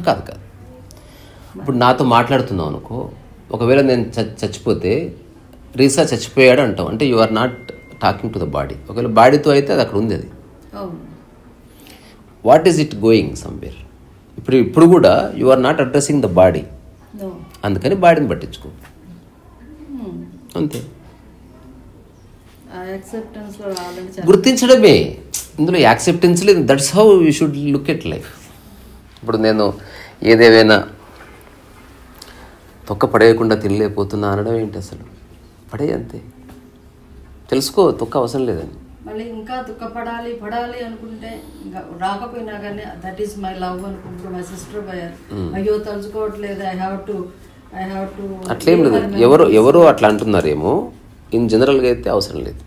కాదు కాదు. ఇప్పుడు నాతో మాట్లాడుతున్నావు అనుకో, ఒకవేళ నేను చచ్చిపోతే రీసా చచ్చిపోయాడు అంటాం, అంటే you are not talking to the body. ఒకవేళ బాడీతో అయితే అది అక్కడ ఉంది. అది what is it going somewhere. ఇప్పుడు కూడా you are not addressing the body, అందుకని బాడీని పట్టించుకో అంతే. గుర్తించడమే ఇందులో యాక్సెప్టెన్స్ లేదు. That's how you should look at life. ఇప్పుడు నేను ఏదేమైనా తొక్క పడేయకుండా తినలేకపోతున్నా అనడం ఏంటి అసలు? పడే అంతే, తెలుసుకో తొక్క అవసరం లేదని. మళ్ళీ ఇంకా దుఃఖపడాలి పడాలి అనుకుంటే ఇంకా రాకపోయినా కానీ దట్ ఈస్ మై లవ్ అనుకుంటూ మై సిస్టర్ పోయారు, అయ్యో తలుచుకోవట్లేదు, ఐ హ్యావ్ టు అట్లేం లేదు. ఎవరో అట్లా అంటున్నారేమో, ఇన్ జనరల్గా అయితే అవసరం లేదు.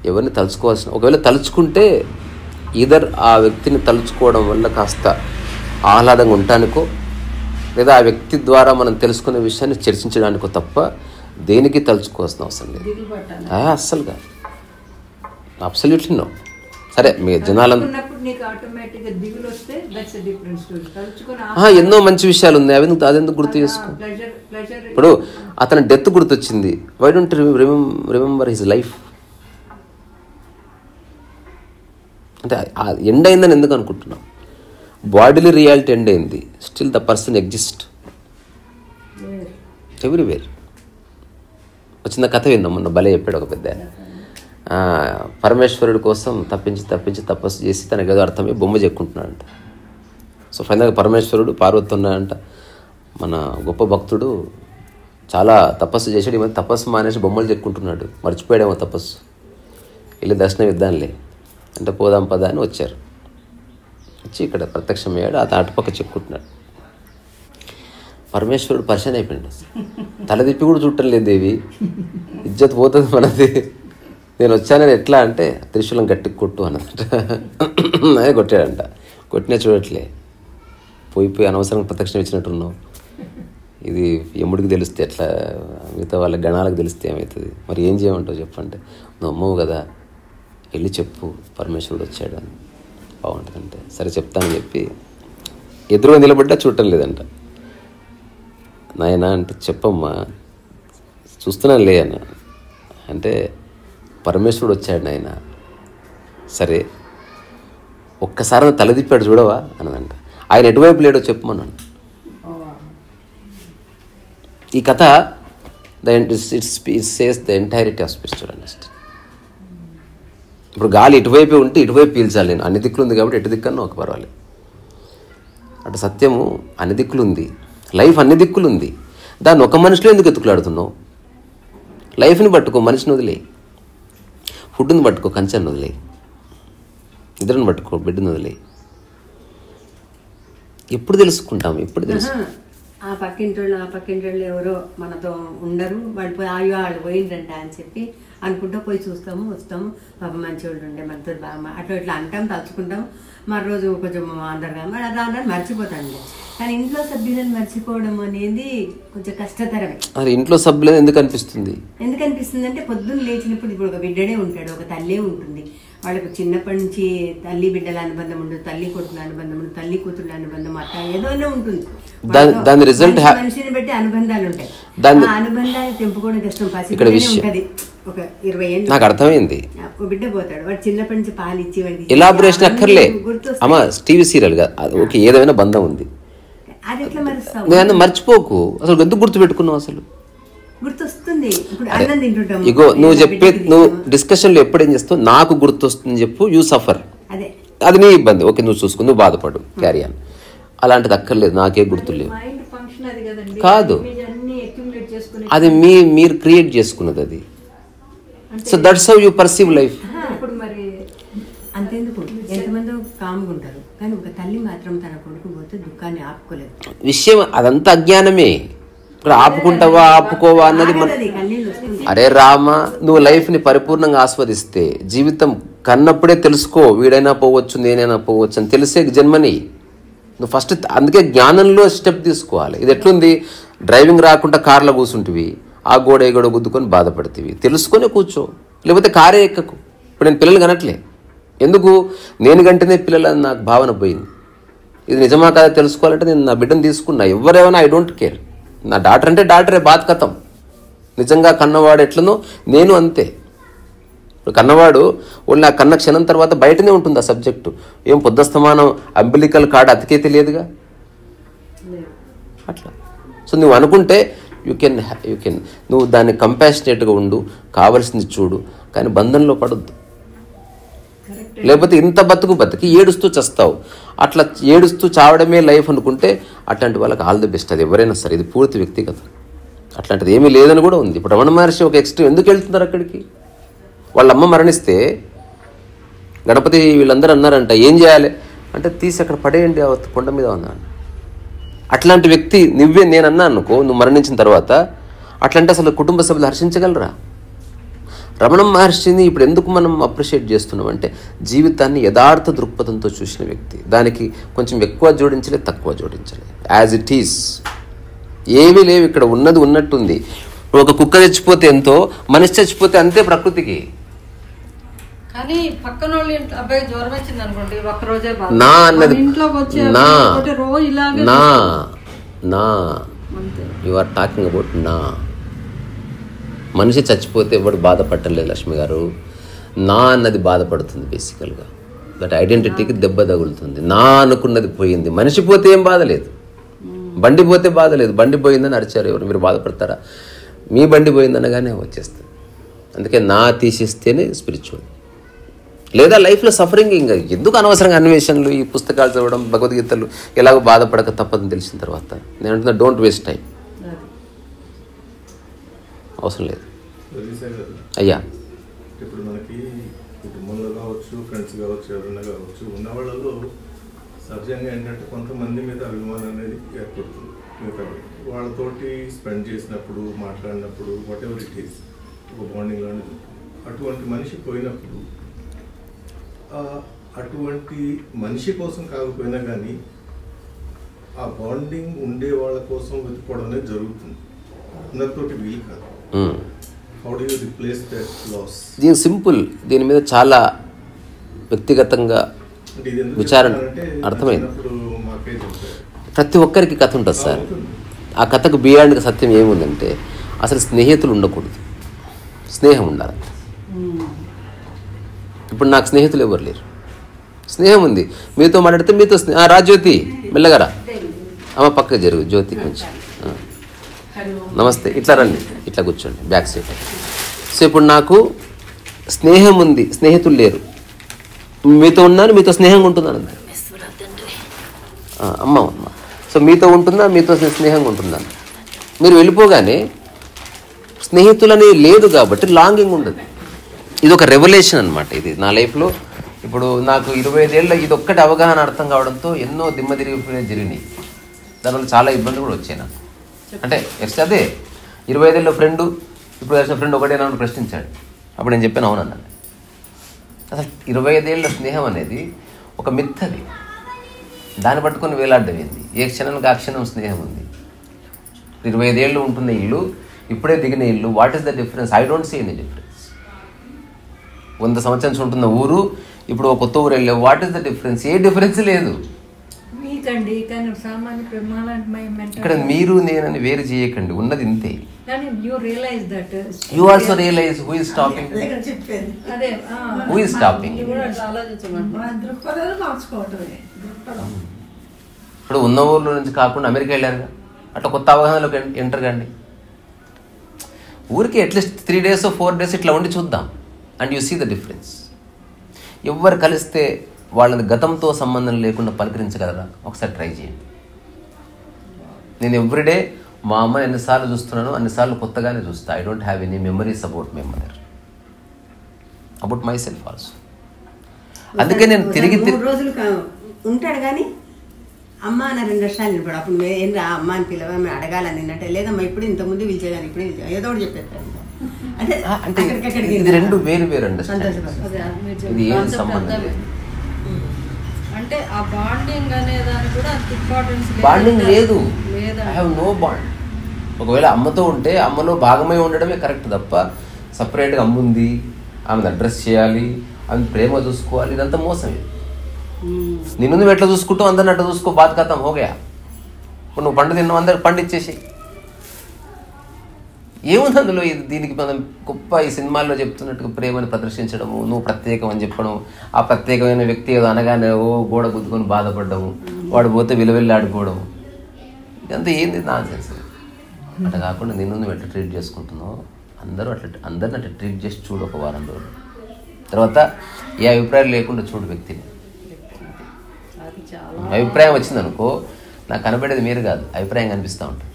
ఎవరిని తలుచుకోవాల్సిన, ఒకవేళ తలుచుకుంటే ఈధర్ ఆ వ్యక్తిని తలుచుకోవడం వల్ల కాస్త ఆహ్లాదంగా ఉండటానికో, లేదా ఆ వ్యక్తి ద్వారా మనం తెలుసుకునే విషయాన్ని చర్చించడానికో తప్ప దేనికి తలుచుకోవాల్సిన అవసరం లేదు అస్సలుగా. Absolutely no. సరే మీ జనాలంతా ఎన్నో మంచి విషయాలు ఉన్నాయి, అదెందుకు గుర్తు చేసుకో. ఇప్పుడు అతని డెత్ గుర్తొచ్చింది, why don't remember his life? అంటే ఎండ్ అయిందని ఎందుకు అనుకుంటున్నాం? బాడీలీ రియాలిటీ ఎండ్ అయింది, still the person exist everywhere. వచ్చిన కథ విన్నాం మొన్న, భలే చెప్పాడు ఒక పెద్ద. పరమేశ్వరుడి కోసం తప్పించి తపస్సు చేసి తనకు ఏదో అర్థమై బొమ్మ చెక్కుంటున్నాడంట. సో ఫైనల్గా పరమేశ్వరుడు పార్వతి ఉన్నాడంట. మన గొప్ప భక్తుడు చాలా తపస్సు చేశాడు, ఈ మధ్య తపస్సు మానేసి బొమ్మలు చెక్కుంటున్నాడు, మర్చిపోయాడేమో తపస్సు. వెళ్ళి దర్శనం ఇద్దాంలే అంటే పోదాం పదా అని వచ్చారు. వచ్చి ఇక్కడ ప్రత్యక్షమయ్యాడు, అటుపక్క చెక్కుంటున్నాడు. పరమేశ్వరుడు పరిచయం అయిపోయాడు, తలదిప్పి కూడా చూడటం లేదు. దేవి ఇజ్జత్ పోతుంది మనది. నేను వచ్చానని ఎట్లా అంటే త్రిశూలం గట్టికి కొట్టు అన్నదట. అదే కొట్టాడంట. కొట్టినా చూడట్లే, పోయి అనవసరంగా ప్రత్యక్షం ఇచ్చినట్టున్నావు. ఇది యముడికి తెలిస్తే ఎట్లా, మిగతా వాళ్ళ గణాలకు తెలిస్తే ఏమవుతుంది, మరి ఏం చేయమంటావు చెప్పంటే, నువ్వు అమ్మవు కదా, వెళ్ళి చెప్పు పరమేశ్వరుడు వచ్చాడు అని, బాగుంటుందంటే సరే చెప్తానని చెప్పి ఎదురుగా నిలబడ్డా చూడటం లేదంట. నాయనా అంటే చెప్పమ్మా, చూస్తున్నాను లే అన్న అంటే, పరమేశ్వరుడు వచ్చాడు నాయన. సరే ఒక్కసారి తలదిప్పాడు చూడవా అన్నదంట. ఆయన ఎటువైపు లేడో చెప్పమన్నాను. ఈ కథ it says the entirety of spiritual understanding. ఇప్పుడు గాలి ఇటువైపే ఉంటే ఇటువైపు పీల్చాలి నేను, అన్ని దిక్కులు ఉంది కాబట్టి ఎటు దిక్కన్నా ఒక పర్వాలేదు. అటు సత్యము అన్ని దిక్కులు ఉంది, లైఫ్ అన్ని దిక్కులు ఉంది. దాన్ని ఒక మనిషిలో ఎందుకు ఎత్తుకులాడుతున్నావు? లైఫ్ని పట్టుకో, మనిషిని వదిలే. ఫుడ్ని పట్టుకో, కంచాన్ని వదిలే. నిద్రను పట్టుకో, బిడ్డను వదిలే. ఎప్పుడు తెలుసుకుంటాం? ఎప్పుడు తెలుసు? ఆ పక్కింటోళ్ళు ఎవరో మనతో ఉండరు, వాళ్ళు పోయిందంట అని చెప్పి అనుకుంటూ పోయి చూస్తాము, వస్తాము, పాప మంచి వాళ్ళు ఉండే మనతో బాగా అట్లా ఇట్లా అంటాం, తలుచుకుంటాం. మరో రోజు కొంచెం అందరుగా దాని మర్చిపోతాండి. కానీ ఇంట్లో సభ్యులను మర్చిపోవడం అనేది కొంచెం కష్టతరమే. మరి ఇంట్లో సభ్యులను ఎందుకు అనిపిస్తుంది అంటే పొద్దున్న లేచినప్పుడు ఇప్పుడు ఒక బిడ్డనే ఉంటాడు, ఒక తల్లే ఉంటుంది. వాళ్ళకు చిన్నప్పటి నుంచి తల్లి బిడ్డల అనుబంధం ఉండదు, తల్లి కొడుకుల అనుబంధం ఉండదు, తల్లి కూతుళ్ళ అనుబంధం అట్లా ఏదోనే ఉంటుంది. దాని రిజల్ట్ మనిషిని బట్టి అనుబంధాలు ఉంటాయి. ఆ అనుబంధాన్ని తెంపుకోవడం కష్టం. ఇక్కడ ఉంటది ఒక 20 ఏళ్ళు నాకు అర్థమైంది. బిడ్డ పోతాడు, వాడు చిన్నప్పటి నుంచి పాలు ఇచ్చి వాడికి ఎలాబరేషన్ అక్కర్లే. అమ్మా టీవీ సీరియల్ గా ఓకే, ఏదైనా బంధం ఉంది, అది ఎట్లా మరుస్తావు? నేను మర్చిపోకు. అసలు ఎందుకు గుర్తు పెట్టుకున్నావు? అసలు గుర్తొస్తుంది. ఇప్పుడు అన్నం తింటుంటాం, ఇగో నువ్వు డిస్కషన్ లో ఎప్పుడు ఏం చేస్తావు, నాకు గుర్తొస్తుంది చెప్పు, యూ సఫర్, అది నీ ఇబ్బంది, ఓకే నువ్వు చూసుకుని నువ్వు బాధపడు, క్యారీ ఆన్. అలాంటిది అక్కర్లేదు, నాకే గుర్తులేవు కాదు, అది మీరు క్రియేట్ చేసుకున్నది అది. So that's how you perceive life. అంతేందుకు ఎంతమంది కామ్గా ఉంటారు, కానీ ఒక తల్లి మాత్రం తన కొడుకు పోతే దుఃఖాన్ని ఆపుకోలేదు. విషయం అదంతా అజ్ఞానమే. ఇప్పుడు ఆపుకుంటావా ఆపుకోవా అన్నది అరే రామ, నువ్వు లైఫ్ని పరిపూర్ణంగా ఆస్వాదిస్తే జీవితం కన్నప్పుడే తెలుసుకో, వీడైనా పోవచ్చు నేనైనా పోవచ్చు అని తెలిసే జన్మని నువ్వు ఫస్ట్. అందుకే జ్ఞానంలో స్టెప్ తీసుకోవాలి. ఇది ఎట్లుంది, డ్రైవింగ్ రాకుండా కార్లో కూర్చుంటివి, ఆ గోడ ఏ గోడ గుద్దుకొని బాధపడుతుంది. తెలుసుకొని కూర్చో, లేకపోతే కారే ఎక్కకు. ఇప్పుడు నేను పిల్లలు కనట్లే, ఎందుకు నేను కంటేనే పిల్లలని నాకు భావన పోయింది. ఇది నిజమా కాదా తెలుసుకోవాలంటే నేను నా బిడ్డను తీసుకున్నా, ఎవరేమైనా ఐ డోంట్ కేర్. నా డాక్టర్ అంటే డాక్టరే, బాత్ కథం. నిజంగా కన్నవాడు ఎట్లనో నేను అంతే. కన్నవాడు ఓన్లీ ఆ కన్న క్షణం తర్వాత బయటనే ఉంటుంది ఆ సబ్జెక్టు. ఏం పొద్దుస్తమానం అంబిలికల్ కార్డ్ అతికే తెలియదుగా అట్లా. సో నువ్వు అనుకుంటే యూ కెన్ నువ్వు దాన్ని కంపాషనేట్గా ఉండు, కావాల్సింది చూడు, కానీ బంధంలో పడొద్దు. లేకపోతే ఇంత బతికి ఏడుస్తూ చస్తావు. అట్లా ఏడుస్తూ చావడమే లైఫ్ అనుకుంటే అట్లాంటి వాళ్ళకి ఆల్ ది బెస్ట్. అది ఎవరైనా సరే, ఇది పూర్తి వ్యక్తిగతం. అట్లాంటిది ఏమీ లేదని కూడా ఉంది. ఇప్పుడు రమణ మహర్షి ఒక ఎక్స్ట్రీమ్ ఎందుకు వెళ్తున్నారు అక్కడికి? వాళ్ళ అమ్మ మరణిస్తే గణపతి వీళ్ళందరూ అన్నారంట ఏం చేయాలి అంటే, తీసి అక్కడ పడేయండి ఆ కొండ మీద అన్నాను. అట్లాంటి వ్యక్తి నువ్వే నేను అన్నా అనుకో, నువ్వు మరణించిన తర్వాత అట్లాంటి అసలు కుటుంబ సభ్యులు హర్షించగలరా? రమణ మహర్షిని ఇప్పుడు ఎందుకు మనం అప్రిషియేట్ చేస్తున్నాం అంటే, జీవితాన్ని యథార్థ దృక్పథంతో చూసిన వ్యక్తి. దానికి కొంచెం ఎక్కువ జోడించలే, తక్కువ జోడించలే, యాజ్ ఇట్ ఈస్. ఏమీ లేవు ఇక్కడ, ఉన్నది ఉన్నట్టుంది. ఒక కుక్క చచ్చిపోతే ఎంతో, మనిషి చచ్చిపోతే అంతే ప్రకృతికి. కానీ పక్కన వాళ్ళు అబ్బాయి జ్వరం వచ్చింది అనుకోండి, ఒక్కరోజే నా అన్నది ఇంట్లోకి వచ్చి రోజు ఇలాగే నా యు ఆర్ టాకింగ్ అబౌట్ నా. మనిషి చచ్చిపోతే ఎవడు బాధపడలేదు లక్ష్మి గారు, నా అన్నది బాధపడుతుంది. బేసికల్గా దట్ ఐడెంటిటీకి దెబ్బ తగులుతుంది. నా అనుకున్నది పోయింది. మనిషి పోతే ఏం బాధ లేదు, బండి పోతే బాధ లేదు. బండి పోయిందని అరిచారు ఎవరు, మీరు బాధపడతారా? మీ బండి పోయిందనగానే వచ్చేస్తుంది. అందుకే నా తీసిస్తేనే స్పిరిచువల్. లేదా లైఫ్లో సఫరింగ్ ఇంకా ఎందుకు అనవసరంగా అన్వేషణలు, ఈ పుస్తకాలు చదవడం, భగవద్గీతలు ఎలాగో బాధపడక తప్పదని తెలిసిన తర్వాత నేను అంటున్నా డోంట్ వేస్ట్ టైం. అవసరం లేదు అయ్యా. ఇప్పుడు మనకి కుటుంబంలో కావచ్చు, ఫ్రెండ్స్ కావచ్చు, ఎవరైనా కావచ్చు, ఉన్న వాళ్ళలో సహజంగా ఏంటంటే కొంతమంది మీద అభిమానం అనేది ఏర్పడుతుంది. మిగతా వాళ్ళతోటి స్పెండ్ చేసినప్పుడు, మాట్లాడినప్పుడు, వాట్ ఎవర్ ఇట్ ఈస్, ఒక బాండింగ్లో అటువంటి మనిషి పోయినప్పుడు అటువంటి మనిషి కోసం కాకపోయినా కానీ ఆ బాండింగ్ ఉండే వాళ్ళ కోసం వెతుక్కోవడం అనేది జరుగుతుంది. అందరితోటి వీలు కాదు. How do you replace that loss? దీని సింపుల్, దీని మీద చాలా వ్యక్తిగతంగా విచారణ అర్థమైంది. ప్రతి ఒక్కరికి కథ ఉంటుంది సార్. ఆ కథకు బియాండ్ సత్యం ఏముందంటే, అసలు స్నేహితులు ఉండకూడదు, స్నేహం ఉండాలి. ఇప్పుడు నాకు స్నేహితులు ఎవరు లేరు, స్నేహం ఉంది. మీతో మాట్లాడితే మీతో రాజ్యోతి మెల్లగారా అమ్మ పక్కకు జరుగు, జ్యోతి కొంచెం నమస్తే, ఇట్లా రండి, ఇట్లా కూర్చోండి బ్యాక్ సైడ్. సో ఇప్పుడు నాకు స్నేహం ఉంది, స్నేహితులు లేరు. మీతో ఉన్నాను, మీతో స్నేహంగా ఉంటున్నాను అంతే. అమ్మ అమ్మ సో మీతో ఉంటున్నా, మీతో స్నేహంగా ఉంటున్నాను. మీరు వెళ్ళిపోగానే స్నేహితులని లేదు కాబట్టి లాంగింగ్ ఉండదు. ఇది ఒక రెవల్యూషన్ అనమాట. ఇది నా లైఫ్లో ఇప్పుడు నాకు 25 ఏళ్ళ ఇది ఒక్కటి అవగాహన అర్థం కావడంతో ఎన్నో దిమ్మ తిరిగిపోయినాయి జరిగినాయి. దానివల్ల చాలా ఇబ్బందులు కూడా వచ్చాయి నాకు. అంటే నెక్స్ట్ అదే 25 ఏళ్ళ ఫ్రెండు ఇప్పుడు కలిసిన ఫ్రెండ్ ఒకటే నన్ను ప్రశ్నించాడు. అప్పుడు నేను చెప్పాను అవునన్నాను. అసలు 25 ఏళ్ళ స్నేహం అనేది ఒక మిత్. అది దాన్ని పట్టుకొని వేలాడడం ఏంది? ఏ క్షణానికి ఆ క్షణం స్నేహం ఉంది. 25 ఏళ్ళు ఉంటున్న ఇల్లు, ఇప్పుడే దిగిన ఇల్లు, what is the difference? I don't see any difference. 100 సంవత్సరాలు ఉంటున్న ఊరు, ఇప్పుడు ఒక కొత్త ఊరు వెళ్ళావు, వాట్ ఈస్ ద డిఫరెన్స్? ఏ డిఫరెన్స్ లేదు. ఇక్కడ మీరు నేనని వేరు చేయకండి, ఉన్నది ఇంతే. You also realise who is stopping, who is stopping. ఇప్పుడు ఉన్న ఊర్లో నుంచి కాకుండా అమెరికా వెళ్ళారుగా, అట్లా కొత్త అవగాహనలోకి ఎంటర్ కండి. ఊరికి అట్లీస్ట్ 3 days 4 days ఇట్లా ఉండి చూద్దాం, and you see the difference. ఎవరు కలిస్తే వాళ్ళని గతంతో సంబంధం లేకుండా పలకరించగలరా? ఒకసారి ట్రై చేయండి. నేను ఎవ్రీడే మా అమ్మని ఎన్నిసార్లు చూస్తున్నాను, అన్నిసార్లు కొత్తగానే చూస్తా. I don't have any memories about my mother, about my self also. అందుకే నేను తిరిగి 3 రోజులు ఉంటాడు కానీ అమ్మ అన్న 2 వర్షాలు నిలబడు. అప్పుడు ఏం రా అమ్మ అని పిలవని అడగాలని అంటే, లేదమ్మా ఇప్పుడు ఇంతకుముందు పిలిచేదాన్ని, ఇప్పుడు ఏదో ఒకటి చెప్పేస్తాను. అంటే ఇది 2 వేరు అండర్స్టాండింగ్. ఇది ఏం సంబంధం లేదు. అంటే ఆ బాండింగ్ అనే దానికి కూడా అంత ఇంపార్టెన్స్ బాండింగ్ లేదు. I have no bond. ఒకవేళ అమ్మతో ఉంటే అమ్మలో భాగమై ఉండడమే కరెక్ట్ తప్ప సపరేట్గా అమ్మ ఉంది, ఆమెను అడ్రస్ చేయాలి, ఆమె ప్రేమ చూసుకోవాలి, ఇదంతా మోసం. నిన్ను నువ్వు ఎట్లా చూసుకుంటావు, అందరిని అట్లా చూసుకో, బాధ కథం హోగా. ఇప్పుడు నువ్వు పండు తిన్నావు, అందరికి పండు ఇచ్చేసి ఏముంది అందులో. ఇది దీనికి మనం గొప్ప ఈ సినిమాల్లో చెప్తున్నట్టుగా ప్రేమని ప్రదర్శించడము, నువ్వు ప్రత్యేకం అని చెప్పడం, ఆ ప్రత్యేకమైన వ్యక్తి ఏదో అనగానే ఓ గోడ గుద్దుకొని బాధపడ్డము, వాడు పోతే విలువెళ్ళి ఆడిపోవడము, ఇదంతా ఏంది నాన్సెన్స్. అట్లా కాకుండా నిన్ను నువ్వు ఎట్లా ట్రీట్ చేసుకుంటున్నావు, అందరిని అట్లా ట్రీట్ చేసి చూడు ఒక వారం రోజులు. తర్వాత ఏ అభిప్రాయం లేకుండా చూడు వ్యక్తిని. అభిప్రాయం వచ్చిందనుకో, నాకు కనబడేది మీరు కాదు, అభిప్రాయం కనిపిస్తూ ఉంటుంది.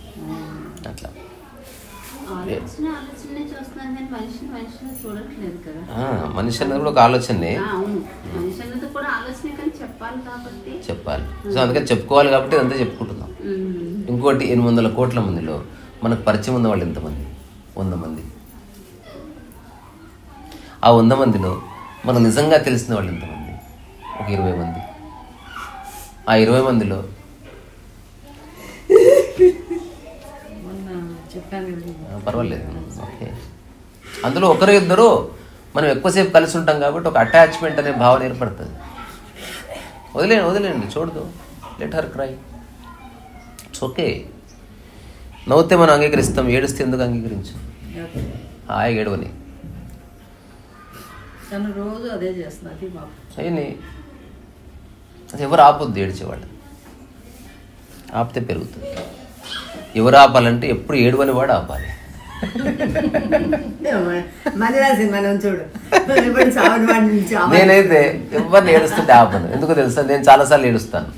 అట్లా మనిషి అన్నది కూడా ఒక ఆలోచనే, చెప్పాలి. సో అందుకని చెప్పుకోవాలి కాబట్టి అంతా చెప్పుకుంటున్నాం. ఇంకోటి 800 కోట్ల మందిలో మనకు పరిచయం ఉన్న వాళ్ళు ఎంతమంది? 100 మంది. ఆ 100 మందిలో మనకు నిజంగా తెలిసిన వాళ్ళు ఎంతమంది? ఒక 20 మంది. ఆ 20 మందిలో పర్వాలేదు, ఓకే, అందులో ఒకరు ఇద్దరు మనం ఎక్కువసేపు కలిసి ఉంటాం కాబట్టి ఒక అటాచ్మెంట్ అనే భావన ఏర్పడుతుంది. వదిలేండి, చూడదు, let her cry, it's okay. నవ్వుతే మనం అంగీకరిస్తాం, ఏడుస్తే ఎందుకు అంగీకరించు? హాయిగా ఏడవని. రోజు అదే చేస్తున్నది అయ్యి అది ఎవరు ఆపొద్దు, ఏడ్చేవాళ్ళు ఆపితే పెరుగుతుంది. ఎవరు ఆపాలంటే ఎప్పుడు ఏడవని వాడు ఆపాలి. నేనైతే ఎవరిని ఏడుస్తుంటే ఆపను. ఎందుకు తెలుసా? నేను చాలాసార్లు ఏడుస్తాను.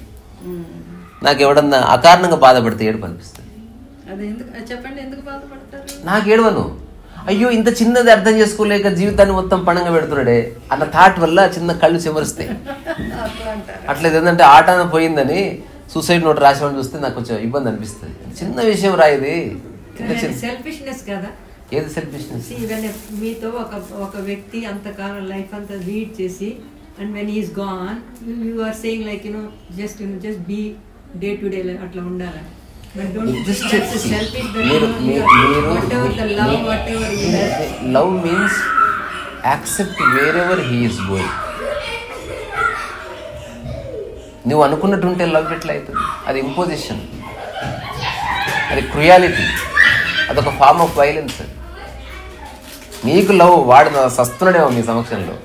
నాకు ఎవడన్నా అకారణంగా బాధపడితే ఏడుపు అనిపిస్తుంది. నాకు ఏడవను, అయ్యో ఇంత చిన్నది అర్థం చేసుకోలేక జీవితాన్ని మొత్తం పణంగా పెడుతున్నాడే అన్న థాట్ వల్ల చిన్న కళ్ళు చెమరుస్తాయి. అట్లేదు ఏంటంటే ఆట పోయిందని సూసైడ్ నోట్ రాసేవాడిని చూస్తే నాకు కొంచెం ఇబ్బంది అనిపిస్తుంది. చిన్న విషయం రాయిది. సెల్ఫిష్నెస్ కదా. ఏది సెల్ఫిష్నెస్? మీతో ఒక వ్యక్తి అంతకాలం లైఫ్ అంతా లీడ్ చేసి and when is gone you are saying like just be day to day అట్లా ఉండాలి. Love means accept wherever he is going. నువ్వు అనుకున్నట్టుంటే లవ్ ఎట్లా అవుతుంది? అది ఇంపోజిషన్, అది క్రుయాలిటీ, అదొక ఫార్మ్ ఆఫ్ వైలెన్స్. నీకు లవ్ వాడు సస్తున్నాడేమో మీ సమక్షంలో,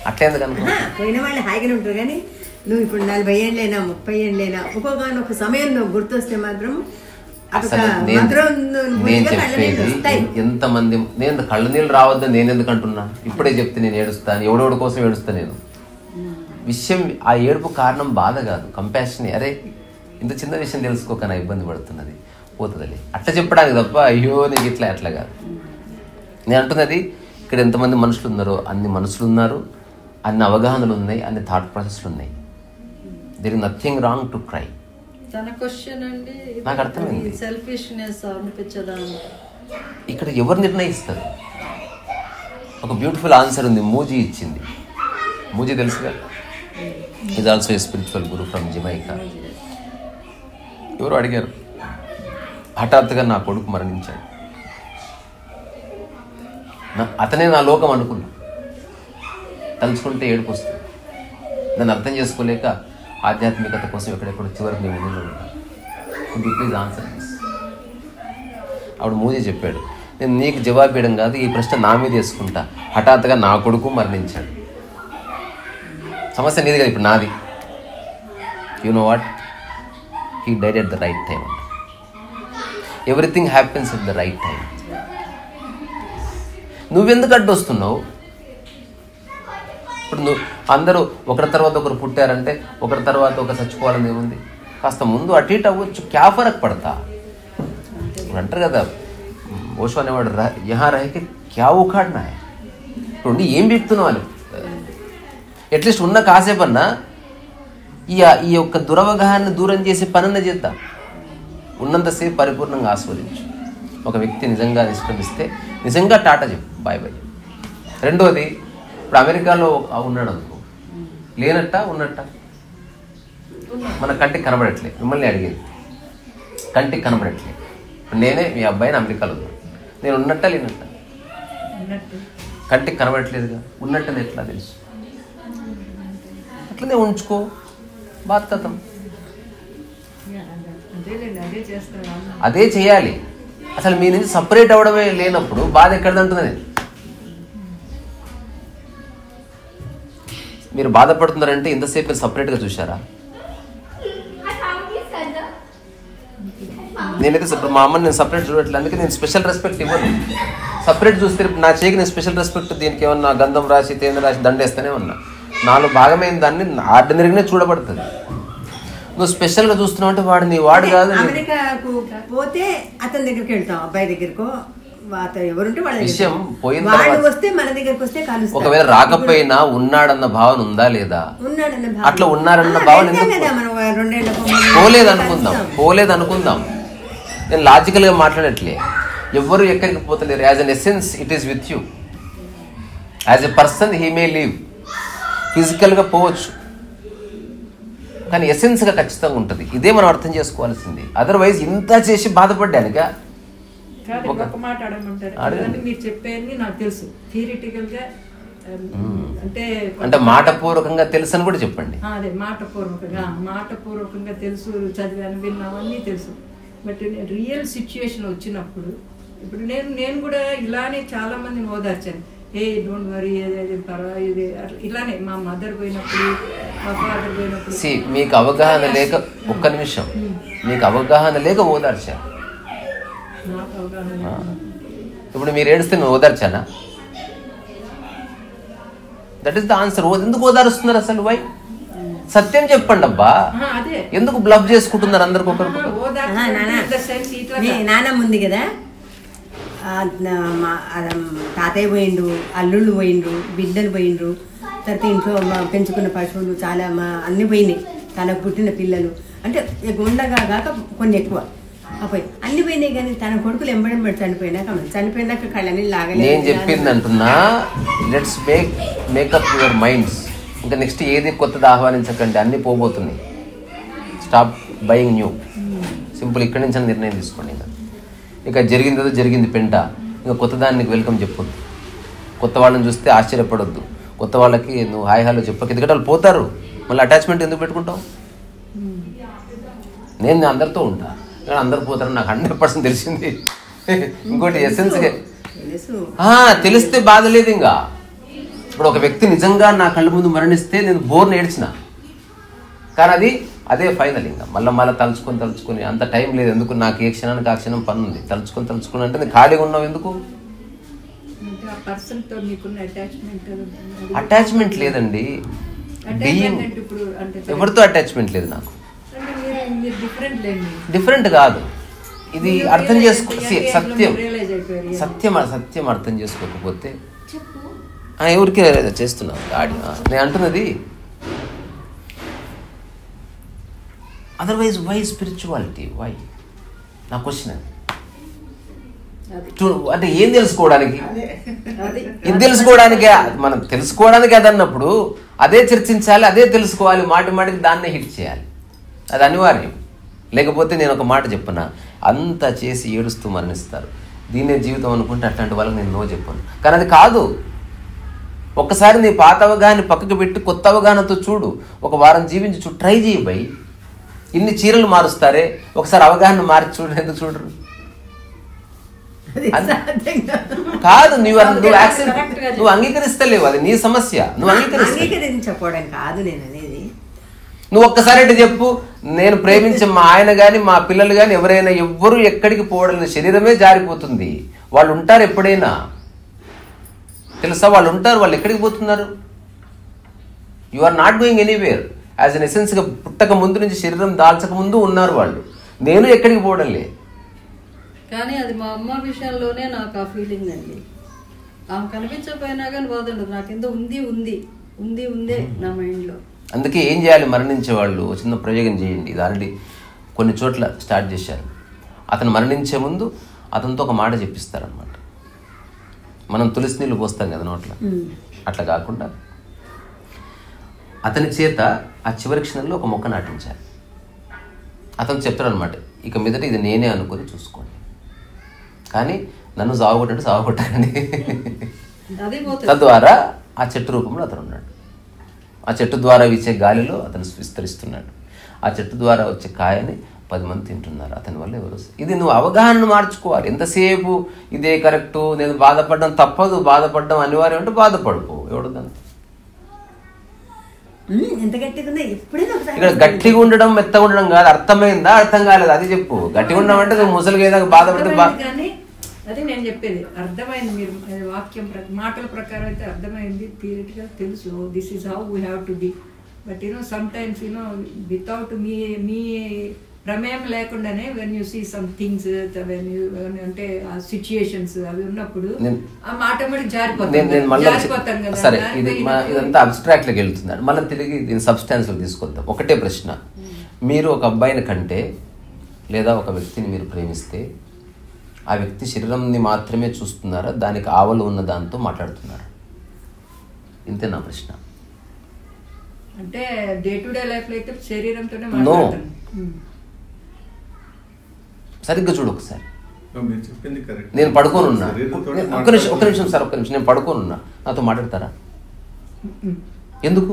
అట్లా ఎందుకు అనుకో. పోయిన వాళ్ళు హాయిగానే ఉంటారు, కానీ నువ్వు ఇప్పుడు 40 ఏళ్ళైనా 30 ఏళ్ళైనా ఒక్కొక్క సమయంలో గుర్తొస్తే మాత్రం నేను చెప్పేది ఎంతమంది. నేను కళ్ళు నీళ్ళు రావద్దని నేను ఎందుకు అంటున్నా? ఇప్పుడే చెప్తే నేను ఏడుస్తాను, ఎవడెవడి కోసం ఏడుస్తా నేను. విషయం ఆ ఏడుపు కారణం బాధ కాదు, కంపాషనే. అరే ఇంత చిన్న విషయం తెలుసుకోక నా ఇబ్బంది పడుతున్నది, పోతుందిలే అట్లా చెప్పడానికి తప్ప అయ్యో నీకు ఇట్లా అట్లా కాదు. నేను అంటున్నది ఇక్కడ ఎంతమంది మనుషులు ఉన్నారో అన్ని మనుషులు ఉన్నారు, అన్ని అవగాహనలు ఉన్నాయి, అన్ని థాట్ ప్రాసెస్లు ఉన్నాయి. There is nothing wrong to cry. తన క్వశ్చన్ అండి, నాకు అర్థమైంది. సెల్ఫిష్నెస్ అనిపించదా? ఇక్కడ ఎవరు నిర్ణయిస్తారు? ఒక బ్యూటిఫుల్ ఆన్సర్ ఉంది, మూజీ ఇచ్చింది. మూజీ తెలుసుగా, is also a spiritual Guru from Jamaica. ఎవరు అడిగారు, హఠాత్తుగా నా కొడుకు మరణించాడు, అతనే నా లోకం అనుకున్నా, తలుచుకుంటే ఏడుపు వస్తుంది. దాన్ని అర్థం చేసుకోలేక ఆధ్యాత్మికత కోసం ఎక్కడెక్కడ చివరికి నేను ముందు ఉంటాను. Please answer this. అప్పుడు మూజీ చెప్పాడు, నేను నీకు జవాబు ఇవ్వడం కాదు, ఈ ప్రశ్న నా మీద వేసుకుంటా. హఠాత్తుగా నా కొడుకు మరణించాడు, సమస్య నీది కదా, ఇప్పుడు నాది. You know what, he died at the right time. Everything happens at the right time. నువ్వెందుకు అడ్డు వస్తున్నావు? ఇప్పుడు నువ్వు అందరూ ఒకరి తర్వాత ఒకరు పుట్టారంటే ఒకరి తర్వాత ఒకరు చచ్చిపోవాలని ఏముంది? కాస్త ముందు అటు ఇటు అవ్వచ్చు, క్యా ఫరక్ పడతా. ఇప్పుడు అంటారు కదా, ఓషో అనేవాడు, యహా రహకే క్యా ఉఖాడ్నా హై. ఇప్పుడు ఏం బిక్తున్నావు అని, అట్లీస్ట్ ఉన్న కాసేపన్నా ఈ యొక్క దురవగాహాన్ని దూరం చేసే పనున్న చేద్దాం. ఉన్నంతసేపు పరిపూర్ణంగా ఆస్వాదించు. ఒక వ్యక్తి నిజంగా నిష్క్రమిస్తే నిజంగా టాటా చెప్పు, బాయ్ బాయ్. రెండోది, ఇప్పుడు అమెరికాలో ఉన్నాడు అనుకో, లేనట్ట ఉన్నట్ట మన కంటికి కనబడట్లే. మిమ్మల్ని అడిగేది, కంటికి కనబడట్లే. ఇప్పుడు నేనే మీ అబ్బాయిని అమెరికాలో ఉన్నాను, నేను ఉన్నట్ట లేనట్ట? కంటికి కనబడట్లేదుగా, ఉన్నట్టని ఎట్లా తెలుసు? అట్లనే ఉంచుకో, బాధ్యతం. అదే చేయాలి. అసలు మీ నుంచి సపరేట్ అవ్వడమే లేనప్పుడు బాధ ఎక్కడిదంటున్నది? మీరు బాధపడుతున్నారంటే ఇంతసేపు మీరు సపరేట్గా చూసారా? నేనైతే మా అమ్మని నేను సపరేట్ చూడట్లేదు, అందుకే నేను స్పెషల్ రెస్పెక్ట్ ఇవ్వను. సపరేట్ చూస్తే నా చేయికి నేను స్పెషల్ రెస్పెక్ట్ దేనికి ఏమన్నా గంధం రాసి తేనె రాసి దండేస్తూనే ఉన్నా. నాలో భాగమైన దాన్ని ఆర్డినరీగానే చూడబడుతుంది. నువ్వు స్పెషల్గా చూస్తున్నావు అంటే వాడు నీ వాడు కాదు. అమెరికాకు పోతే అతని దగ్గరికి వెళ్తాం, అబ్బాయి దగ్గరకో ఎవరుంటే వాళ్ళ విషయం పోయిన వాళ్ళు వస్తే మన దగ్గరికి వస్తే కలుస్తాం. ఒకవేళ రాకపోయినా ఉన్నాడన్న భావన ఉందా లేదా? ఉన్నాడన్న అట్లా ఉన్నారన్న భావన పోలేదు అనుకుందాం. నేను లాజికల్ గా మాట్లాడట్లే. ఎవరు ఎక్కడికి పోతలేరు. As an essence it is with you. As a person he may leave. Physical గా పోవచ్చు, కానీ ఎసెన్స్ గా ఖచ్చితంగా ఉంటుంది. ఇదే మనం అర్థం చేసుకోవాల్సింది. అదర్వైజ్ ఇంత చేసి బాధపడ్డానుగా. ఒక మాట అడగమంటారు, మీరు చెప్పేది నాకు తెలుసు థియరిటికల్ గా, అంటే మాటపూర్వకంగా తెలుసు అని కూడా చెప్పండి. అదే మాటపూర్వకంగా తెలుసు, చదివాను, విన్నామన్నీ తెలుసు. బట్ రియల్ సిచ్యుయేషన్ వచ్చినప్పుడు ఇప్పుడు నేను కూడా ఇలానే చాలా మందిని ఓదార్చాను. ఏ డోంట్ వరీ, పర్వాలేదు, ఇలానే మా మదర్ పోయినప్పుడు, మా ఫాదర్ పోయినప్పుడు. మీకు అవగాహన లేక, ఒక్క నిమిషం, మీకు అవగాహన లేక ఓదార్చాను. నాకు అవగాహన. ఇప్పుడు మీరు ఏడిస్తే మేము ఓదార్చానా? That is the answer. ఎందుకు ఓదారుస్తున్నారు అసలు? వై? సత్యం చెప్పండి అబ్బా. ఎందుకు బ్లఫ్ చేసుకుంటున్నారు అందరికి ఒకరికి? నానమ్మ ఉంది కదా, తాతయ్య పోయిండు, అల్లుళ్ళు పోయిండ్రు, బిడ్డలు పోయిండ్రు, తర్వాత ఇంట్లో పెంచుకున్న పశువులు చాలా అన్ని పోయినాయి. తనకు పుట్టిన పిల్లలు అంటే ఉండగా కాక కొన్ని ఎక్కువ అపోయి అన్ని పోయినాయి. కానీ తన కొడుకులు ఎంబడి చనిపోయినాక కళ్ళని లాగలేదు. నేను చెప్పింది అంటున్నా, లెట్స్ మేకప్ యువర్ మైండ్స్. ఇంకా నెక్స్ట్ ఏది కొత్తది ఆహ్వానించకండి, అన్నీ పోబోతున్నాయి. Stop buying new. సింపుల్. ఇక్కడి నుంచి నిర్ణయం తీసుకోండి. ఇక జరిగిందో జరిగింది పెంట. ఇంకా కొత్త దానికి వెల్కమ్ చెప్పొద్దు. కొత్త వాళ్ళని చూస్తే ఆశ్చర్యపడొద్దు. కొత్త వాళ్ళకి నువ్వు హాయ్ హాలో చెప్పక, ఎందుకంటే వాళ్ళు పోతారు. మళ్ళీ అటాచ్మెంట్ ఎందుకు పెట్టుకుంటావు? నేను అందరితో ఉంటా, కానీ అందరు పోతారని నాకు 100% తెలిసింది. ఇంకోటి ఎసెన్స్గా తెలిస్తే బాధ లేదు. ఇంకా ఇప్పుడు ఒక వ్యక్తి నిజంగా నా కళ్ళ ముందు మరణిస్తే నేను బోర్ని ఏడ్చిన, కానీ అదే ఫైనల్. ఇంకా మళ్ళీ తలుచుకొని అంత టైం లేదు. ఎందుకు? నాకు ఏ క్షణానికి ఆ క్షణం పని ఉంది. తలుచుకొని అంటే నేను ఖాళీగా ఉన్నావు ఎందుకు? అటాచ్మెంట్ లేదండి. ఎవరితో అటాచ్మెంట్ లేదు నాకు. డిఫరెంట్ కాదు. ఇది అర్థం చేసుకో. సత్యం అర్థం చేసుకోకపోతే ఎవరికి చేస్తున్నావు గాడి. నేను అంటున్నది అదర్వైజ్ వై స్పిరిచువాలిటీ? వై? నా క్వశ్చన్ అది. అంటే ఏం తెలుసుకోవడానికి? ఇది తెలుసుకోవడానికే, మనం తెలుసుకోవడానికి అదన్నప్పుడు అదే చర్చించాలి, అదే తెలుసుకోవాలి. మాటికి దాన్నే హిట్ చేయాలి. అది అనివార్యం. లేకపోతే నేను ఒక మాట చెప్పనా, అంతా చేసి ఏడుస్తూ మరణిస్తారు. దీన్నే జీవితం అనుకుంటే అట్లాంటి వాళ్ళకి నేను నో చెప్పను. కానీ అది కాదు. ఒక్కసారి నీ పాత అవగాహన పక్కకు పెట్టి కొత్త అవగాహనతో చూడు. ఒక వారం జీవించి ట్రై చేయి బై. ఇన్ని చీరలు మారుస్తారే, ఒకసారి అవగాహన మార్చి చూడు. ఎందుకు చూడరు? కాదు, నువ్వు అంగీకరిస్తలేవు. అది నీ సమస్య. నువ్వు అంగీకరించకపోవడం కాదు నేను అనేది. నువ్వు ఒక్కసారి అంటే చెప్పు, నేను ప్రేమించే మా ఆయన కానీ మా పిల్లలు కానీ ఎవరైనా ఎవ్వరూ ఎక్కడికి పోవడం, శరీరమే జారిపోతుంది. వాళ్ళు ఉంటారు ఎప్పుడైనా, తెలుసా? వాళ్ళు ఉంటారు. వాళ్ళు ఎక్కడికి పోతున్నారు? You are not going anywhere. As an ఎసెన్స్గా పుట్టక ముందు నుంచి, శరీరం దాల్చక ముందు ఉన్నారు వాళ్ళు. నేను ఎక్కడికి పోవడం లే. కానీ అది మా అమ్మ విషయంలోనే నాకు ఆ ఫీలింగ్ అండి. ఆమె కనిపించకపోయినా కానీ బాధ ఉండదు. నాకెంతో ఉందే నా మైండ్లో. అందుకే ఏం చేయాలి? మరణించే వాళ్ళు చిన్న ప్రయోగం చేయండి. ఇది ఆల్రెడీ కొన్ని చోట్ల స్టార్ట్ చేశారు. అతను మరణించే ముందు అతనితో ఒక మాట చెప్పిస్తారనమాట. మనం తులసి నీళ్ళు పోస్తాం కదా నోట్ల, అట్లా కాకుండా అతని చేత ఆ చివరి క్షణంలో ఒక మొక్క నాటించాలి. అతను చెప్తాడు అనమాట, ఇక మీదట ఇది నేనే అనుకొని చూసుకోండి, కానీ నన్ను సావగొట్టండి. తద్వారా ఆ చెట్టు రూపంలో అతను ఉన్నాడు. ఆ చెట్టు ద్వారా వీచే గాలిలో అతను విస్తరిస్తున్నాడు. ఆ చెట్టు ద్వారా వచ్చే కాయని 10 మంది తింటున్నారు. అతని వల్ల ఎవరు? ఇది నువ్వు అవగాహనను మార్చుకోవాలి. ఎంతసేపు ఇదే కరెక్టు, నేను బాధపడడం తప్పదు, బాధపడడం అనివార్యం అంటే బాధపడుకో. ఎవడు దాన్ని ఎంత గట్టిగా ఉందో ఎప్పుడైనా ఇక్కడ గట్టిగా ఉండడం మెత్తగా ఉండడం కాదు. అర్థమైందా? అర్థం కాలేదు అది చెప్పు. గట్టిగా ఉండడం అంటే నువ్వు ముసలిగా ఏదో బాధపడితే కానీ అది నేను చెప్పేది అర్థమైంది. మీరు వాక్యం మాటల ప్రకారం అయితే అర్థమైంది, థియరిటిగా తెలుసు. This is how we have to be. But sometimes without మీ ప్రమేయం లేకుండానే when you see some things అంటే ఆ సిచ్యుయేషన్స్ అవి ఉన్నప్పుడు ఆ మాట జారిపోతాం కదా. సరే, ఇదంతా అబ్స్ట్రాక్ట్లోకి వెళ్తున్నాడు. మళ్ళీ తిరిగి దీని సబ్స్టాన్స్లో తీసుకొద్దాం. ఒకటే ప్రశ్న, మీరు ఒక అబ్బాయిని కంటే లేదా ఒక వ్యక్తిని మీరు ప్రేమిస్తే ఆ వ్యక్తి శరీరంని మాత్రమే చూస్తున్నారా, దానికి ఆవలు ఉన్న దాంతో మాట్లాడుతున్నారా? ఇంతే నా ప్రశ్న. అంటే డే టు డే లైఫ్ లో అయితే శరీరంతోనే నో, మాట్లాడతాను. సరిగ్గా చూడు ఒకసారి. మీరు చెప్పింది కరెక్ట్. నేను పడుకోనున్నా, ఒక్క నిమిషం సార్, ఒక్క నిమిషం. నేను పడుకోనున్నా, నాతో మాట్లాడతారా? ఎందుకు?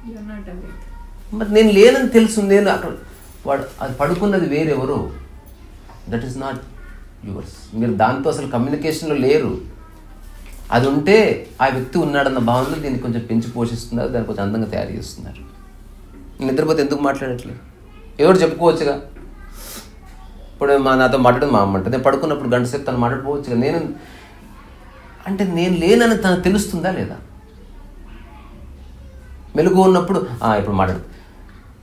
You're not awake. మరి నేను లేనని తెలుసు. నేను అక్కడ వాడు అది పడుకున్నది వేరెవరు. That is not yours. మీరు దాంతో అసలు కమ్యూనికేషన్లో లేరు. అది ఉంటే ఆ వ్యక్తి ఉన్నాడన్న భావనలో దీన్ని కొంచెం పెంచి పోషిస్తున్నారు, దాన్ని కొంచెం అందంగా తయారు చేస్తున్నారు. నిద్రపోతే ఎందుకు మాట్లాడట్లేదు? ఎవరు చెప్పుకోవచ్చుగా. ఇప్పుడు నాతో మాట్లాడేది మా అమ్మ అంటే, నేను పడుకున్నప్పుడు గంట సేపు తను మాట్లాడిపోవచ్చుగా. నేను లేనని తనకు తెలుస్తుందా లేదా? మెలుగు ఉన్నప్పుడు ఇప్పుడు మాట్లాడు.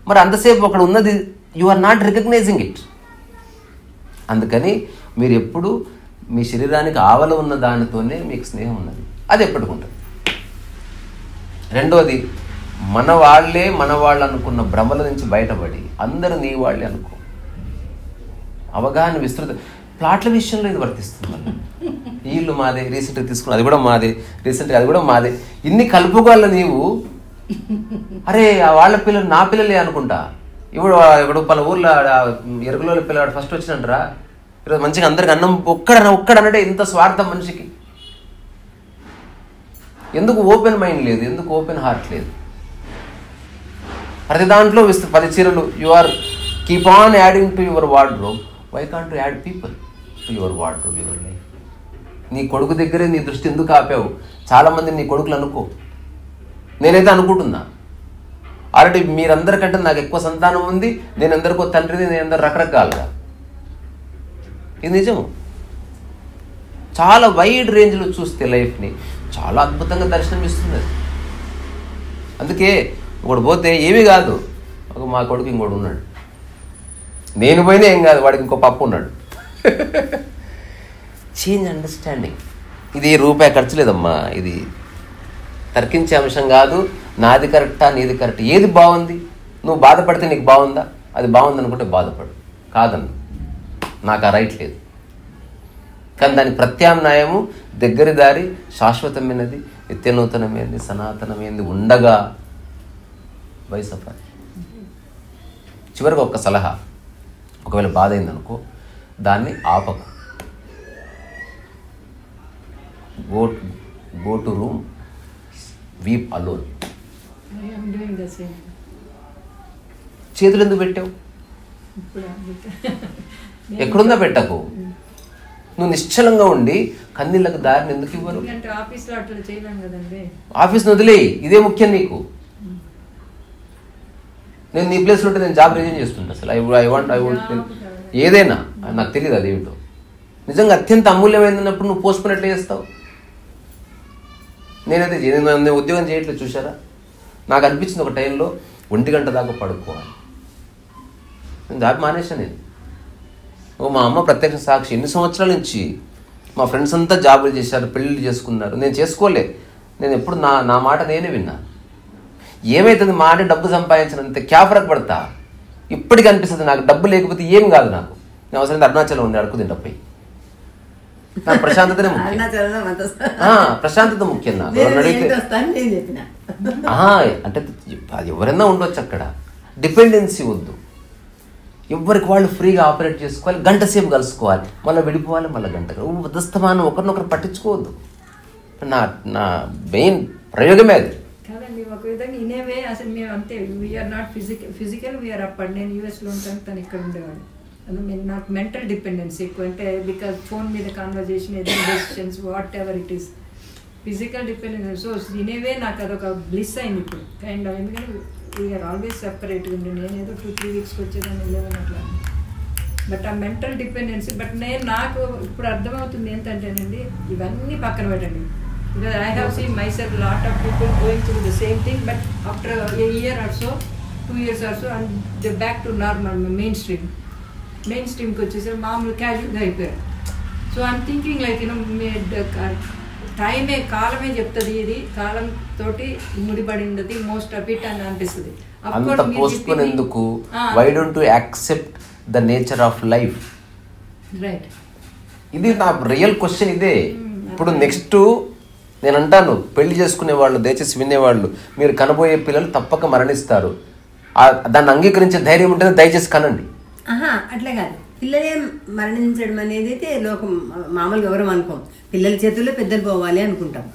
మరి అంతసేపు అక్కడ ఉన్నది you are not recognising it. అందుకని మీరు ఎప్పుడు మీ శరీరానికి ఆవల ఉన్న దానితోనే మీకు స్నేహం ఉన్నది. అది ఎప్పటికుంటుంది. రెండోది, మన వాళ్ళు అనుకున్న భ్రమల నుంచి బయటపడి అందరూ నీ వాళ్ళే అనుకో. అవగాహన విస్తృత. ప్లాట్ల విషయంలో ఇది వర్తిస్తుంది. మళ్ళీ ఈ ఇల్లు మాదే, రీసెంట్గా తీసుకున్న అది కూడా మాదే, రీసెంట్గా అది కూడా మాదే. ఇన్ని కలుపుకోవాలి నీవు. అరే వాళ్ళ పిల్లలు నా పిల్లలే అనుకుంటా. ఇప్పుడు పల ఊర్లో ఎరుగుల పిల్లవాడు ఫస్ట్ వచ్చినట్రా, ఈరోజు మంచిగా అందరికి అన్నం ఒక్కడనంటే ఇంత స్వార్థం మనిషికి. ఎందుకు ఓపెన్ మైండ్ లేదు? ఎందుకు ఓపెన్ హార్ట్ లేదు? ప్రతి దాంట్లో 10 చీరలు. You are keep on adding to your wardrobe. Why can't to add people to your wardrobe, your life? నీ కొడుకు దగ్గరే నీ దృష్టి ఎందుకు ఆపావు? చాలామంది నీ కొడుకులు అనుకో. నేనైతే అనుకుంటున్నా, ఆల్రెడీ మీరందరికంటే నాకు ఎక్కువ సంతానం ఉంది, నేను అందరికో తండ్రిని, నేను అందరు రకరకాలుగా. ఇది నిజం. చాలా వైడ్ రేంజ్లో చూస్తే లైఫ్ని చాలా అద్భుతంగా దర్శనం ఇస్తుంది. అందుకే ఒకడు పోతే ఏమీ కాదు, మా కొడుకు ఇంకోటి ఉన్నాడు, నేను పోయినా ఏం కాదు, వాడికి ఇంకో పప్పు ఉన్నాడు. Change understanding. ఇది రూపాయి ఖర్చు లేదమ్మా. ఇది తర్కించే అంశం కాదు. నాది కరెక్టా నీది కరెక్ట్, ఏది బాగుంది? నువ్వు బాధపడితే నీకు బాగుందా? అది బాగుంది అనుకుంటే బాధపడు. కాదన్న, నాకు ఆ రైట్ లేదు. కానీ దాని ప్రత్యామ్నాయము దగ్గరి దారి శాశ్వతమైనది, నిత్యనూతనమైనది, సనాతనమైనది ఉండగా వైసఫర్. చివరికి ఒక్క సలహా, ఒకవేళ బాధ అయిందనుకో దాన్ని ఆపకు. Go to room, weep alone. చేతులు ఎందుకు పెట్టావు? ఎక్కడుందా పెట్టకు. నువ్వు నిశ్చలంగా ఉండి కన్నీళ్ళకు దారిని ఎందుకు ఇవ్వరు? ఆఫీస్ని వదిలే, ఇదే ముఖ్యం నీకు. నేను నీ ప్లేస్లో ఉంటే నేను జాబ్ రిజైన్ చేస్తుంటా. అసలు ఐ వాంట్ ఏదైనా నాకు తెలియదు అదేమిటో. నిజంగా అత్యంత అమూల్యమైనప్పుడు నువ్వు పోస్ట్పోన్ ఎట్లా చేస్తావు? నేనైతే నేను ఉద్యోగం చేయట్లేదు. చూసారా, నాకు అనిపించింది ఒక టైంలో 1 గంట దాకా పడుకోవాలి. నేను జాబ్ మానేశాను. నేను మా అమ్మ ప్రత్యక్ష సాక్షి. ఎన్ని సంవత్సరాల నుంచి మా ఫ్రెండ్స్ అంతా జాబులు చేశారు, పెళ్ళిళ్ళు చేసుకున్నారు. నేను చేసుకోలే. నేను ఎప్పుడు నా మాట నేనే విన్నా. ఏమవుతుంది, మా అంటే డబ్బు సంపాదించినంత క్యాఫరక్ పడతా. ఇప్పటికీ అనిపిస్తుంది నాకు డబ్బు లేకపోతే ఏం కాదు. నాకు నేను అవసరం అరుణాచలం ఉంది, అడుగుతుంది డబ్బై. నాకు ప్రశాంతతనే ముఖ్యం. ప్రశాంతత ముఖ్యం నాకు. అంటే అది ఎవరైనా ఉండొచ్చు అక్కడ. డిపెండెన్సీ వద్దు. ఎవరికి వాళ్ళు ఫ్రీగా ఆపరేట్ చేసుకోవాలి. గంట సేపు కలుసుకోవాలి, మళ్ళీ విడిపోవాలి, మళ్ళీ గంట. ఉదస్తమానం ఒకరినొకరు పట్టించుకోవద్దు. నా మెయిన్ ప్రయోగమే అది. ఒక విధంగా ఇనేవే అసలు మేము అంతే we are not physical we are up and నేను యూఎస్లో ఉంటాను తను ఇక్కడ ఉండేవాడు. అందులో నాకు మెంటల్ డిపెండెన్సీ ఎక్కువ, అంటే బికాజ్ ఫోన్ మీద కాన్వర్జేషన్ ఏదైనా decisions whatever it is physical dependence. So ఇనేవే నాకు అదొక బ్లిస్ అయింది ఇప్పుడు కైండ్ ఆఫ్, ఎందుకంటే వీఆర్ ఆల్వేస్ సెపరేట్గా ఉండి నేనేదో 2-3 వీక్స్కి వచ్చేదాన్ని లేదని అట్లా. బట్ ఆ మెంటల్ డిపెండెన్సీ బట్ నాకు ఇప్పుడు అర్థమవుతుంది ఏంటంటేనండి ఇవన్నీ పక్కన పెట్టండి. Because I have seen myself lot of people going through the same thing but after a year or so 2 years or so and they back to normal మెయిన్ స్ట్రీమ్కి వచ్చేసరికి మామూలు క్యాజువల్గా అయిపోయారు. సో ఐమ్ థింకింగ్ లైక్ టైమే కాలమే చెప్తుంది, ఇది కాలం తోటి ముడిపడింది మోస్ట్ ఆఫ్ ఇట్ అని అనిపిస్తుంది. అంత పోస్ట్పోన్ ఎందుకు? Why don't you accept the nature of life? Right, ఇది నా రియల్ క్వశ్చన్ ఇదే. ఇప్పుడు నెక్స్ట్ నేను అంటాను, పెళ్లి చేసుకునే వాళ్ళు దయచేసి వినేవాళ్ళు, మీరు కనబోయే పిల్లలు తప్పక మరణిస్తారు, దాన్ని అంగీకరించే ధైర్యం ఉంటేనే దయచేసి కనండి. అట్లా కాదు, పిల్లలే మరణించడం అనేది అయితే లోకం మామూలుగా ఎవరం అనుకోం. పిల్లల చేతుల్లో పెద్దలు పోవాలి అనుకుంటాం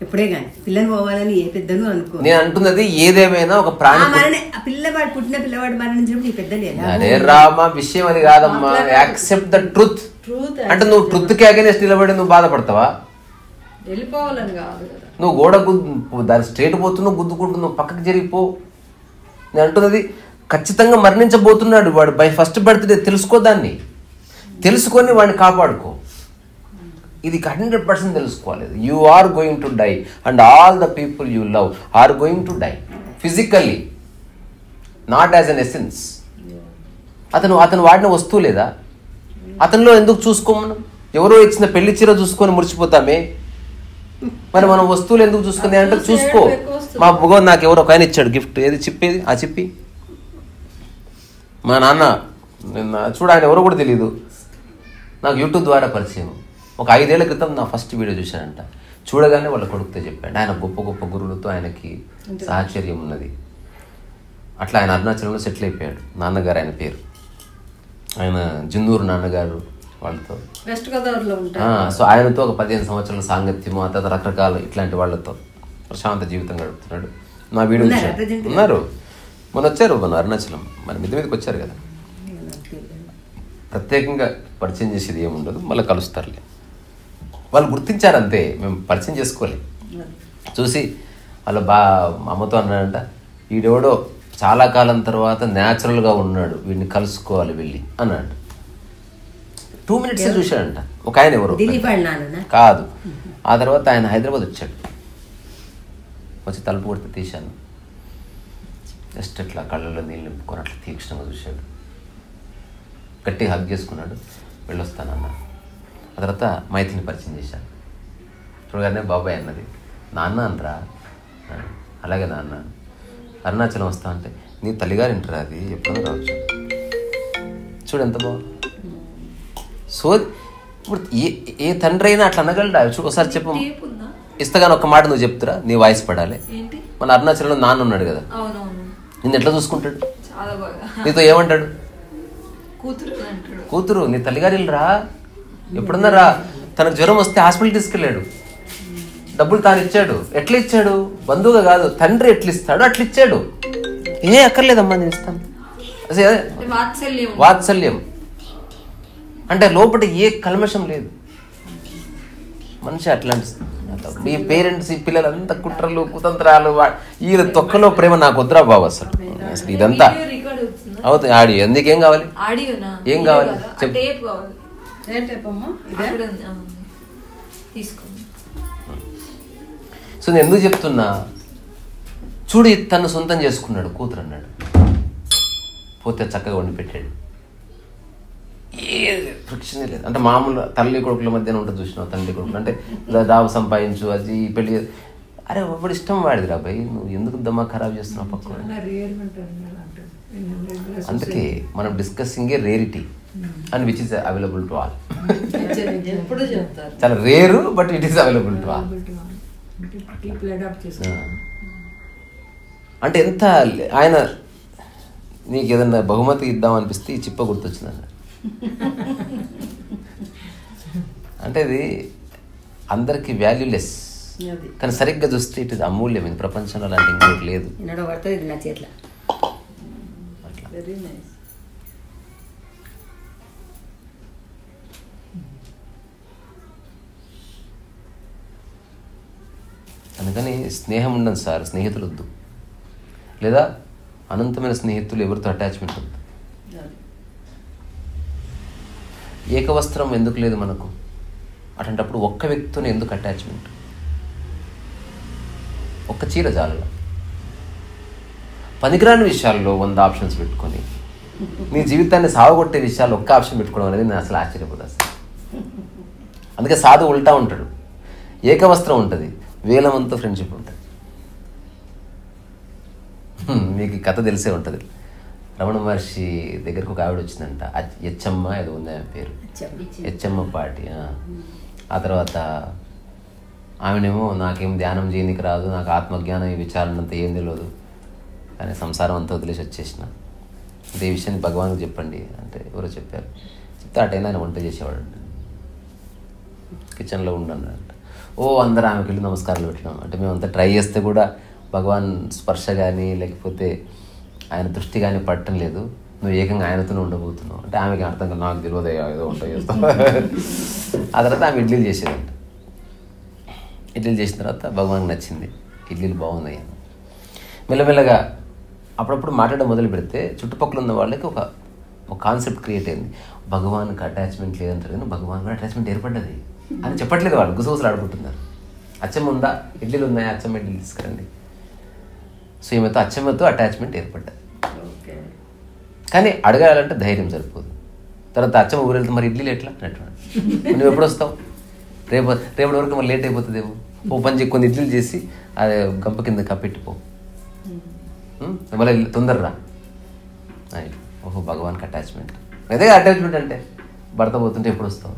ఎప్పుడే కానీ, పిల్లలు పోవాలని ఏ పెద్దలు అనుకో. నేను అంటున్నది ఏదేమైనా ఒక ప్రాణి పిల్లవాడు పుట్టిన పిల్లవాడు మరణించినప్పుడు ఈ పెద్దలు అరే రామా విషయం అది కాదమ్మా. Accept the truth. అంటే నువ్వు ట్రూత్ కి అగైనెస్ట్ నిలబడి నువ్వు బాధపడతావా? వెళ్ళిపోవాలని కాదు కదా, నువ్వు గోడ దాని స్ట్రేట్ పోతున్నావు, గుద్దుకుంటున్నావు, పక్కకి జరిగిపో. నేను అంటున్నది ఖచ్చితంగా మరణించబోతున్నాడు వాడు బై ఫస్ట్ బర్త్డే, తెలుసుకో, దాన్ని తెలుసుకొని వాడిని కాపాడుకో. ఇది 100% తెలుసుకోవాలి. You are going to die and all the people you love are going to die physically, not as an essence. అతను వాడిన వస్తువు లేదా? అతనిలో ఎందుకు చూసుకోమను? ఎవరో ఇచ్చిన పెళ్లి చీర చూసుకొని మురిచిపోతామే, మరి మనం వస్తువులు ఎందుకు చూసుకుంది అంటే చూసుకో. మా భగవాన్ నాకు ఎవరో ఒక ఆయన ఇచ్చాడు గిఫ్ట్, ఏది చిప్పేది ఆ చిప్పి మా నాన్న చూడ, ఆయన ఎవరో కూడా తెలియదు, నాకు యూట్యూబ్ ద్వారా పరిచయం. ఒక 5 ఏళ్ల క్రితం నా ఫస్ట్ వీడియో చూశానంట. చూడగానే వాళ్ళ కొడుకుతో చెప్పాడు. ఆయన గొప్ప గొప్ప గురువులతో ఆయనకి సాహచర్యం ఉన్నది. అట్లా ఆయన అరుణాచలంలో సెటిల్ అయిపోయాడు. నాన్నగారు ఆయన పేరు, ఆయన జిన్నూరు నాన్నగారు వాళ్ళతో వెస్ట్ గోదావరిలో ఉంటారు. సో ఆయనతో ఒక 15 సంవత్సరాల సాంగత్యము, ఆ తర్వాత రకరకాల ఇట్లాంటి వాళ్ళతో ప్రశాంత జీవితం గడుపుతున్నాడు. నా వీడియో ఉన్నారు, మొన్న వచ్చారు, మన అరుణాచలం మన మీదకి వచ్చారు కదా. ప్రత్యేకంగా పరిచయం చేసేది ఏముండదు, మళ్ళీ కలుస్తారులే. వాళ్ళు గుర్తించారంతే, మేము పరిచయం చేసుకోవాలి. చూసి వాళ్ళ అమ్మతో అన్నాడంట, వీడెవడో చాలా కాలం తర్వాత న్యాచురల్గా ఉన్నాడు, వీడిని కలుసుకోవాలి వెళ్ళి అన్నాడు. 2 minutes చూశాడంట. ఒక ఆయన ఎవరు కాదు. ఆ తర్వాత ఆయన హైదరాబాద్ వచ్చాడు. వచ్చి తలుపు కొడితే తీశాను. జస్ట్ అట్లా కళ్ళల్లో నీళ్ళు నింపుకొని అట్లా తీక్షణంగా చూశాడు. గట్టిగా హగ్ చేసుకున్నాడు. వెళ్ళొస్తానన్న. ఆ తర్వాత మైథిని పరిచయం చేశాను. చూడగానే బాబాయ్ అన్నది. నాన్న అనరా? అలాగే నాన్న. అరుణాచలం వస్తా అంటే నీ తల్లిగారు ఇంటరా, అది ఎప్పుడో రావచ్చు. చూడు ఎంత బాగుంది. సో ఇప్పుడు ఏ తండ్రి అయినా అట్లా అనగలడా? చూడు ఒకసారి చెప్పు, ఇస్తగానే ఒక మాట నువ్వు చెప్తురా, నీ వాయిస్ పడాలి. మన అరుణాచలంలో నాన్న ఉన్నాడు కదా, నిన్ను ఎట్లా చూసుకుంటాడు? నీతో ఏమంటాడు? కూతురు నీ తల్లిగారు రా, ఎప్పుడన్నా రా. తనకు జ్వరం వస్తే హాస్పిటల్ తీసుకెళ్ళాడు, డబ్బులు తాను ఇచ్చాడు. ఎట్లా ఇచ్చాడు? బంధువుగా కాదు, తండ్రి ఎట్లా ఇస్తాడు అట్లా ఇచ్చాడు. ఏ అక్కర్లేదమ్మా నేను ఇస్తాను. వాత్సల్యం అంటే లోపల ఏ కల్మషం లేదు. మనిషి అట్లాంటి ఈ పేరెంట్స్ ఈ పిల్లలు అంతా కుట్రలు కుతంత్రాలు, వీళ్ళ తొక్కలో ప్రేమ నాకు వద్దురా బాబు. అసలు ఇదంతా అవుతుంది. ఆడియో ఎందుకేం కావాలి? ఏం కావాలి చెప్పు. సో నేను ఎందుకు చెప్తున్నా, చూడు తను సొంతం చేసుకున్నాడు కూతురు అన్నాడు, పోతే చక్కగా వండి పెట్టాడు. ఏ ఫ్రిక్షన్ లేదు. అంటే మామూలు తల్లి కొడుకుల మధ్యన ఉంటుంది చూసినావు, తండ్రి కొడుకులు అంటే దావు సంపాదించు, అది పెళ్లి. అరే ఒకటి ఇష్టం వాడిది రా భయ్, నువ్వు ఎందుకు దమ్మా ఖరాబ్ చేస్తున్నావు పక్క. అందుకే మనం డిస్కసింగే rarity and which is available to all. చాలా rare but it is available to all. అంటే ఎంత ఆయన నీకు ఏదన్నా బహుమతి ఇద్దామనిపిస్తే ఈ చిప్ప గుర్తొచ్చిందన్న. అంటే ఇది అందరికి వాల్యూలెస్, అది కానీ సరిగ్గా చూస్తే ఇది అమూల్యమైంది, ప్రపంచంలో అలాంటి ఇంకోటి లేదు. ఎన్నడో పడుతుంది ఇది నా చేతిలో. Very nice. అందుకని స్నేహం ఉండదు సార్, స్నేహితులు వద్దు, లేదా అనంతమైన స్నేహితులు ఎవరితో అటాచ్మెంట్ వద్దు. ఏకవస్త్రం ఎందుకు లేదు మనకు? అటువంటప్పుడు ఒక్క వ్యక్తితోనే ఎందుకు అటాచ్మెంట్? ఒక్క చీర చాలు. పనికిరాని విషయాల్లో 100 ఆప్షన్స్ పెట్టుకొని నీ జీవితాన్ని సాగుగొట్టే విషయాలు ఒక్క ఆప్షన్ పెట్టుకోవడం అనేది నేను అసలు ఆశ్చర్యపోతా సార్. అందుకే సాధు ఉల్టా ఉంటాడు, ఏకవస్త్రం ఉంటుంది, వేలమంతా ఫ్రెండ్షిప్ ఉంటుంది. మీకు ఈ కథ తెలిసే ఉంటుంది. రమణ మహర్షి దగ్గరకు ఒక ఆవిడ వచ్చిందంట, ఎచ్చమ్మ ఏదో ఉంది ఆమె పేరు, ఎచ్చమ్మ పాటి. ఆ తర్వాత ఆమెనేమో నాకేం ధ్యానం చేయనికి రాదు, నాకు ఆత్మజ్ఞానం ఈ విచారణ అంతా ఏం తెలియదు, కానీ సంసారం అంతా వదిలేసి వచ్చేసిన, అంటే ఈ విషయాన్ని భగవాన్కి చెప్పండి అంటే ఎవరో చెప్పారు. చెప్తే ఆ టైంలో ఆయన వంట చేసేవాడు అంట, కిచెన్లో ఉండన్నాడంట. అందరూ ఆమెకి వెళ్ళి నమస్కారాలు పెట్టినాం. అంటే మేమంతా ట్రై చేస్తే కూడా భగవాన్ స్పర్శ కానీ లేకపోతే ఆయన దృష్టి కానీ పట్టడం లేదు, నువ్వు ఏకంగా ఆయనతోనే ఉండబోతున్నావు అంటే ఆమెకి అర్థం కాదు, నాకు తెలియదు ఏదో వంట చేస్తాం. ఆ తర్వాత ఆమె ఇడ్లీలు చేసేదంట. ఇడ్లీలు చేసిన తర్వాత భగవాన్కి నచ్చింది, ఇడ్లీలు బాగున్నాయి. మెల్లమెల్లగా అప్పుడప్పుడు మాట్లాడడం మొదలు పెడితే చుట్టుపక్కల ఉన్న వాళ్ళకి ఒక కాన్సెప్ట్ క్రియేట్ అయింది, భగవాన్కి అటాచ్మెంట్ లేదంటారు కానీ భగవాన్ కూడా అటాచ్మెంట్ ఏర్పడ్డది అని చెప్పట్లేదు. వాళ్ళు గుసగుసలు ఆడుకుంటున్నారు. అచ్చమ్మ ఉందా, ఇడ్లీలు ఉన్నాయా, అచ్చమ్మ ఇడ్లీలు తీసుకురండి. సో ఈమెతో అచ్చమ్మతో అటాచ్మెంట్ ఏర్పడ్డది. కానీ అడగాలంటే ధైర్యం సరిపోదు. తర్వాత అచ్చమ్మ ఊరు వెళ్తే మరి ఇడ్లీలు ఎట్లా అన్నట్టు, నువ్వు ఎప్పుడు వస్తావు, రేపటి వరకు మరి లేట్ అయిపోతుందేమో, ఓ పని కొన్ని ఇడ్లీలు చేసి అది గంప కింద కప్పెట్టిపో, మళ్ళీ తొందరరా. ఓహో భగవాన్కి అటాచ్మెంట్, అదే అటాచ్మెంట్ అంటే భర్త పోతుంటే ఎప్పుడు వస్తావు,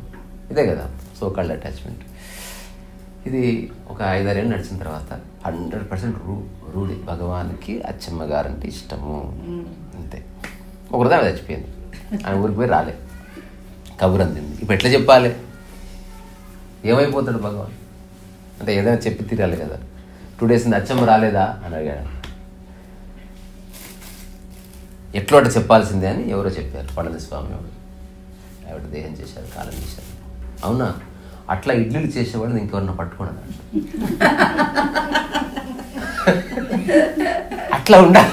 ఇదే కదా సో కాల్డ్ అటాచ్మెంట్. ఇది ఒక 5-6 ఏళ్ళు నడిచిన తర్వాత 100% రూఢి, భగవాన్కి అచ్చమ్మ గారంటే ఇష్టము అంతే. ఒక రోజు ఆమె చచ్చిపోయింది, ఆమె ఊరికి పోయి రాలే, కబురు అందింది. ఇప్పుడు ఎట్లా చెప్పాలి, ఏమైపోతాడు భగవాన్ అంటే ఏదైనా చెప్పి తీరాలి కదా. 2 days అచ్చమ్మ రాలేదా అని అడిగాడు. ఎట్లా అట్లా చెప్పాల్సిందే అని ఎవరో చెప్పారు, పళని స్వామి ఆవిడ దేహం చేశారు, కాలం చేశారు. అవునా, అట్లా ఇడ్లీలు చేసేవాళ్ళని ఇంకెవరన్నా పట్టుకున్నాను అట్లా ఉండాలి.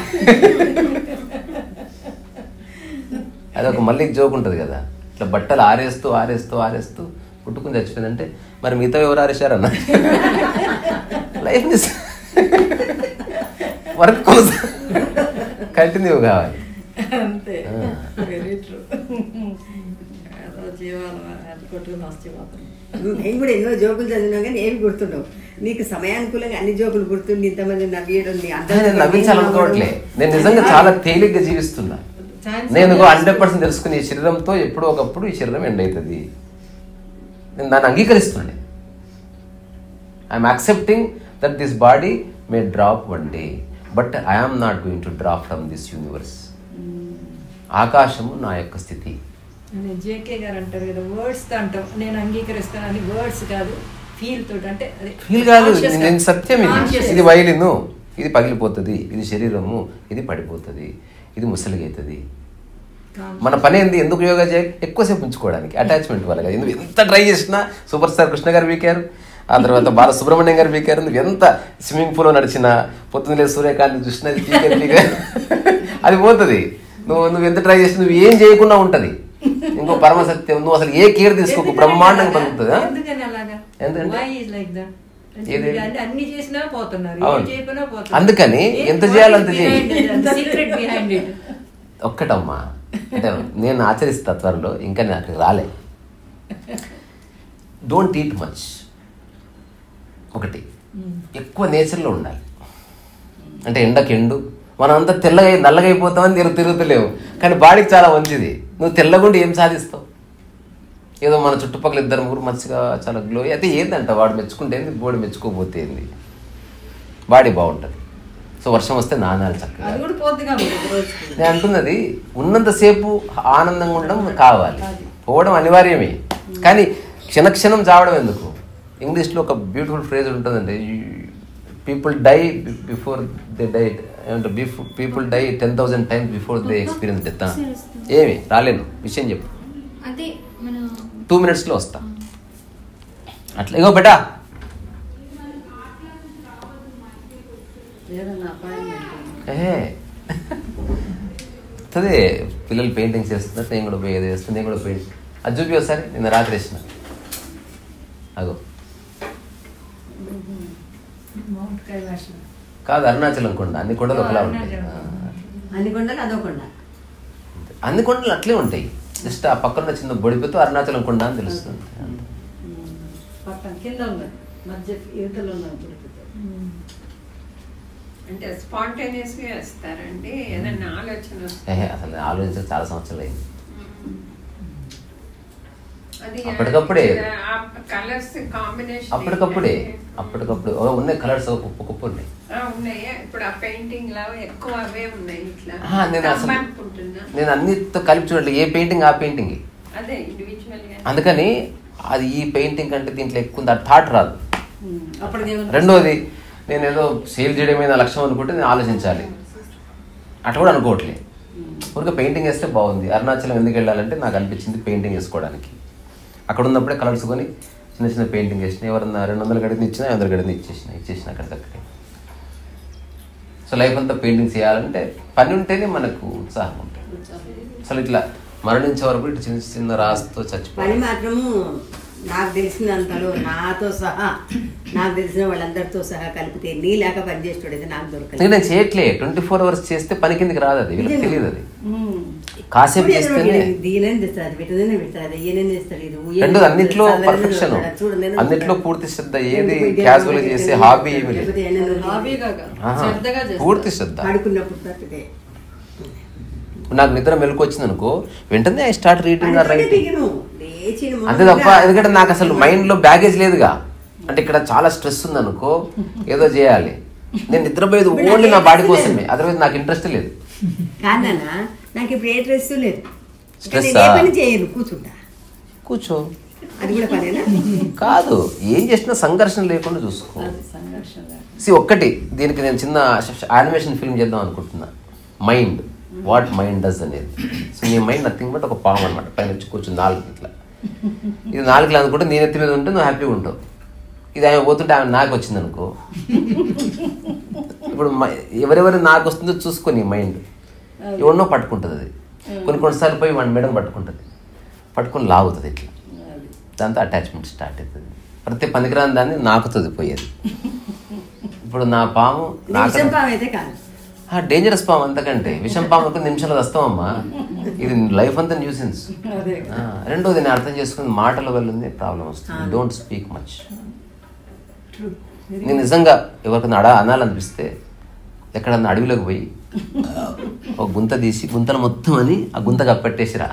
అదొక మళ్ళీ జోక్ ఉంటుంది కదా, ఇట్లా బట్టలు ఆరేస్తూ ఆరేస్తూ ఆరేస్తూ పుట్టుకుని చచ్చిపోయిందంటే మరి మిగతా ఎవరు ఆరేశారన్న లైఫ్ వర్క్ కోసం కంటిన్యూ కావాలి. అంతే, వెరీ ట్రూ. జీవాలు కొట్టుకుని నష్టపోతాం. నేను కూడా ఎన్నో జోకులు చదివినా కానీ ఏమి గుర్తుండవు. నీకు సమయానుకూలంగా అన్ని జోకులు గుర్తుండి ఇంతమంది నవ్వేయడం నవ్వించాలనుకోవట్లే. నేను నిజంగా చాలా తేలిగ్గా జీవిస్తున్నా. నేను 100% తెలుసుకుని ఈ శరీరంతో ఎప్పుడో ఒకప్పుడు ఈ శరీరం ఎండ్ అవుతుంది, నేను దాన్ని అంగీకరిస్తున్నాను. I'm accepting that this body May drop one day, but I'm not going to drop from this universe. ఆకాశము నా యొక్క స్థితి. జేకే గారు అంటారు కదా, వర్డ్స్ తో అంటాం, నేను అంగీకరిస్తాను అని, వర్డ్స్ కాదు ఫీల్ తోటి. అంటే ఫీల్ కాదు, నేను సత్యం. ఇది వైలిను, ఇది పగిలిపోతుంది, ఇది శరీరము, ఇది పడిపోతుంది, ఇది ముసలిగైతుంది. మన పని ఏంది, ఎందుకు యోగా చేయాలి, ఎక్కువసేపు ఉంచుకోవడానికి, అటాచ్మెంట్ వల్ల. ఎందుకు ఎంత ట్రై చేసినా, సూపర్ స్టార్ కృష్ణ గారు వీకారు, ఆ తర్వాత బాలసుబ్రహ్మణ్యం గారు వీకారు, నువ్వు ఎంత స్విమ్మింగ్ పూల్లో నడిచినా, పొద్దున్న సూర్యకాంతి చూసినా అది పోతుంది. నువ్వు ఎంత ట్రై చేసినా నువ్వు ఏం చేయకుండా ఉంటుంది. ఇంకో పరమసత్యం, నువ్వు అసలు ఏ కేర్ తీసుకోకు, బ్రహ్మాండంగా బతుకుతుందా. అందుకని ఎంత చేయాలి అంత చేయి. ఒక్కటమ్మా, అంటే నేను ఆచరిస్తా త్వరలో, ఇంకా నాకు రాలే. Don't eat much. ఒకటి, ఎక్కువ నేచర్లో ఉండాలి. అంటే ఎండకెండు, మనం అంతా తెల్లగా నల్లగా అయిపోతామని తిరుగుతలేవు, కానీ బాడీకి చాలా మంచిది. నువ్వు తెల్లగుండి ఏం సాధిస్తావు? ఏదో మన చుట్టుపక్కల 2-3 మంచిగా చాలా గ్లో అయితే ఏందంట, వాడు మెచ్చుకుంటే ఏంది, బాడీ మెచ్చుకోకపోతే ఏంది, బాడీ బాగుంటుంది. సో వర్షం వస్తే నానాలు చక్కగా. నేను అంటున్నది ఉన్నంతసేపు ఆనందంగా ఉండడం కావాలి, పోవడం అనివార్యమే. కానీ క్షణక్షణం చావడం ఎందుకు? ఇంగ్లీష్లో ఒక బ్యూటిఫుల్ ఫ్రేజ్ ఉంటుందండి, people die before they died, ఏమంటే people die 10,000 times before they experience death. ఏమి రాలేను, విషయం చెప్పు. అదే మన 2 minutesలో వస్తా. అట్లా ఇగో బేటా ఏదన్నా అపాయింట్మెంట్ అదే పిల్లలు పెయింటింగ్స్ చేస్తున్నారు, నేను కూడా పోయి ఏదో చేస్తాను, నేను కూడా పెయింట్ అది చూపి ఒకసారి. నిన్న రాత్రి వేసిన అగో మౌంట్ కైలాసం కాదు, అరుణాచలం కొండ. అన్ని కొండలు ఒకలా ఉంటాయి. అన్ని కొండలు అదో కొండ. అన్ని కొండలు అట్లే ఉంటాయి, జస్ట్ ఆ పక్కన చిన్న బొడిపెతో అరుణాచలం కొండ అని తెలుస్తుంది. పక్కన కింద ఉన్నది, మధ్య యువతలో ఉన్నది. అంటే స్పాంటేనియస్ గా వేస్తారండి, ఏదన్నా ఆలోచన వస్తుంది. అసలు ఆలోచించి చాలా సంవత్సరాలు అయింది. అది అప్పటికప్పుడే కలర్స్ కాంబినేషన్ అప్పటికప్పుడు ఉన్నాయి కలర్స్ కుప్ప ఉన్నాయి. ఉన్నాయి. ఇప్పుడు ఆ పెయింటింగ్ లా ఎక్కువ అవే ఉన్నాయి ఇట్లా. నేను అసలు అనుకుంటున్నా నేను అన్నిటితో కలిపి చూడలేదు, ఏ పెయింటింగ్ ఆ పెయింటింగ్. అదే ఇండివిజువల్ గా. అందుకని అది ఈ పెయింటింగ్ కంటే దీంట్లో ఎక్కువ ఉంది, ఆ థాట్ రాదు. అప్పటికి రెండోది, నేను ఏదో సేల్ చేయడమే నా లక్ష్యం అనుకుంటే నేను ఆలోచించాలి, అట్లా కూడా అనుకోవట్లేదు. ఊరికే పెయింటింగ్ వేస్తే బాగుంది. అరుణాచలం ఎందుకు వెళ్ళాలంటే నాకు అనిపించింది పెయింటింగ్ వేసుకోవడానికి. అక్కడ ఉన్నప్పుడే కలర్స్ కొని చిన్న చిన్న పెయింటింగ్ వేసిన, ఎవరన్నా 200 గడిని ఇచ్చినా 500 గడిని ఇచ్చేసిన అక్కడికక్కడే. సో లైఫ్ అంతా పెయింటింగ్స్ చేయాలంటే పని ఉంటేనే మనకు ఉత్సాహం ఉంటుంది. అసలు ఇట్లా మరణించే వరకు ఇట్లా చిన్న చిన్న రాస్తూ చచ్చిపోయి పని మాత్రము నాకు తెలిసినంతలో నాతో సహా, నాకు తెలిసిన వాళ్ళందరితో సహా కలిపితే నీ లేక పనిచేసేటోడైతే నాకు దొరకలేదు. నేను చేయట్లే. 24 hours చేస్తే పని కిందకి రాదు, అది వీళ్ళకి తెలియదు. అది కాసేపు చేస్తేనే. దీనని తెస్తారు, పెట్టదని పెడతారు, ఈయనని తెస్తారు. ఇది రెండు అన్నిట్లో పర్ఫెక్షన్, అన్నిట్లో పూర్తి శ్రద్ధ. ఏది క్యాజువల్ చేసే హాబీ ఏమి లేదు, పూర్తి శ్రద్ధ. ఆడుకున్నప్పుడు తప్పితే నాకు నిద్ర మెలకు వచ్చింది అనుకో, వెంటనే I start reading are writing అంతే తప్ప. ఎందుకంటే నాకు అసలు మైండ్ లో బ్యాగేజ్ లేదుగా. అంటే ఇక్కడ చాలా స్ట్రెస్ ఉంది అనుకో, ఏదో చేయాలి. నేను నిద్రపోయేది ఓన్లీ నా బాడీ కోసమే, అదర్వైజ్ నాకు ఇంట్రెస్ట్ లేదు. కాదన్నా, నాకు ఇప్పుడు ఏ స్ట్రెస్ లేదు. స్ట్రెస్ పని చేయను, కూర్చుంటా. కూర్చో, అది కూడా పనేనా? కాదు, ఏం చేసినా సంఘర్షణ లేకుండా చూసుకో. ఒక్కటి, దీనికి నేను చిన్న యానిమేషన్ ఫిల్మ్ చేద్దాం అనుకుంటున్నా, మైండ్, వాట్ మైండ్ డస్ అనేది. సో నీ మైండ్ నథింగ్ బట్ ఒక పాము అనమాట, పైన వచ్చి కూర్చుని 4 ఇట్లా. ఇది 4 అనుకుంటే నేను ఎత్తి మీద ఉంటే నువ్వు హ్యాపీగా ఉంటావు. ఇది ఆమె పోతుంటే ఆమె నాకు వచ్చింది అనుకో, ఇప్పుడు ఎవరెవరు నాకు వస్తుందో చూసుకొని మైండ్ ఎవరినో పట్టుకుంటుంది. అది కొన్నిసార్లు పోయి మన మేడం పట్టుకొని లాగుతుంది ఇట్లా. దాంతో అటాచ్మెంట్ స్టార్ట్ అవుతుంది. ప్రతి పనికిరాని దాన్ని నాకుతుంది పోయేది. ఇప్పుడు నా పాము అయితే కాదు, డేంజరస్ పాము. అంతకంటే విషం పాము ఒక నిమిషంలో వస్తామమ్మా. ఇది లైఫ్ అంతా న్యూసెన్స్. రెండోది నేను అర్థం చేసుకుని మాటల వల్ల ప్రాబ్లం వస్తుంది. Don't speak much. నేను నిజంగా ఎవరికైనా అనాలనిపిస్తే ఎక్కడన్నా అడవిలోకి పోయి ఒక గుంత తీసి గుంతలు మొత్తం అని ఆ గుంత కప్పెట్టేసిరా,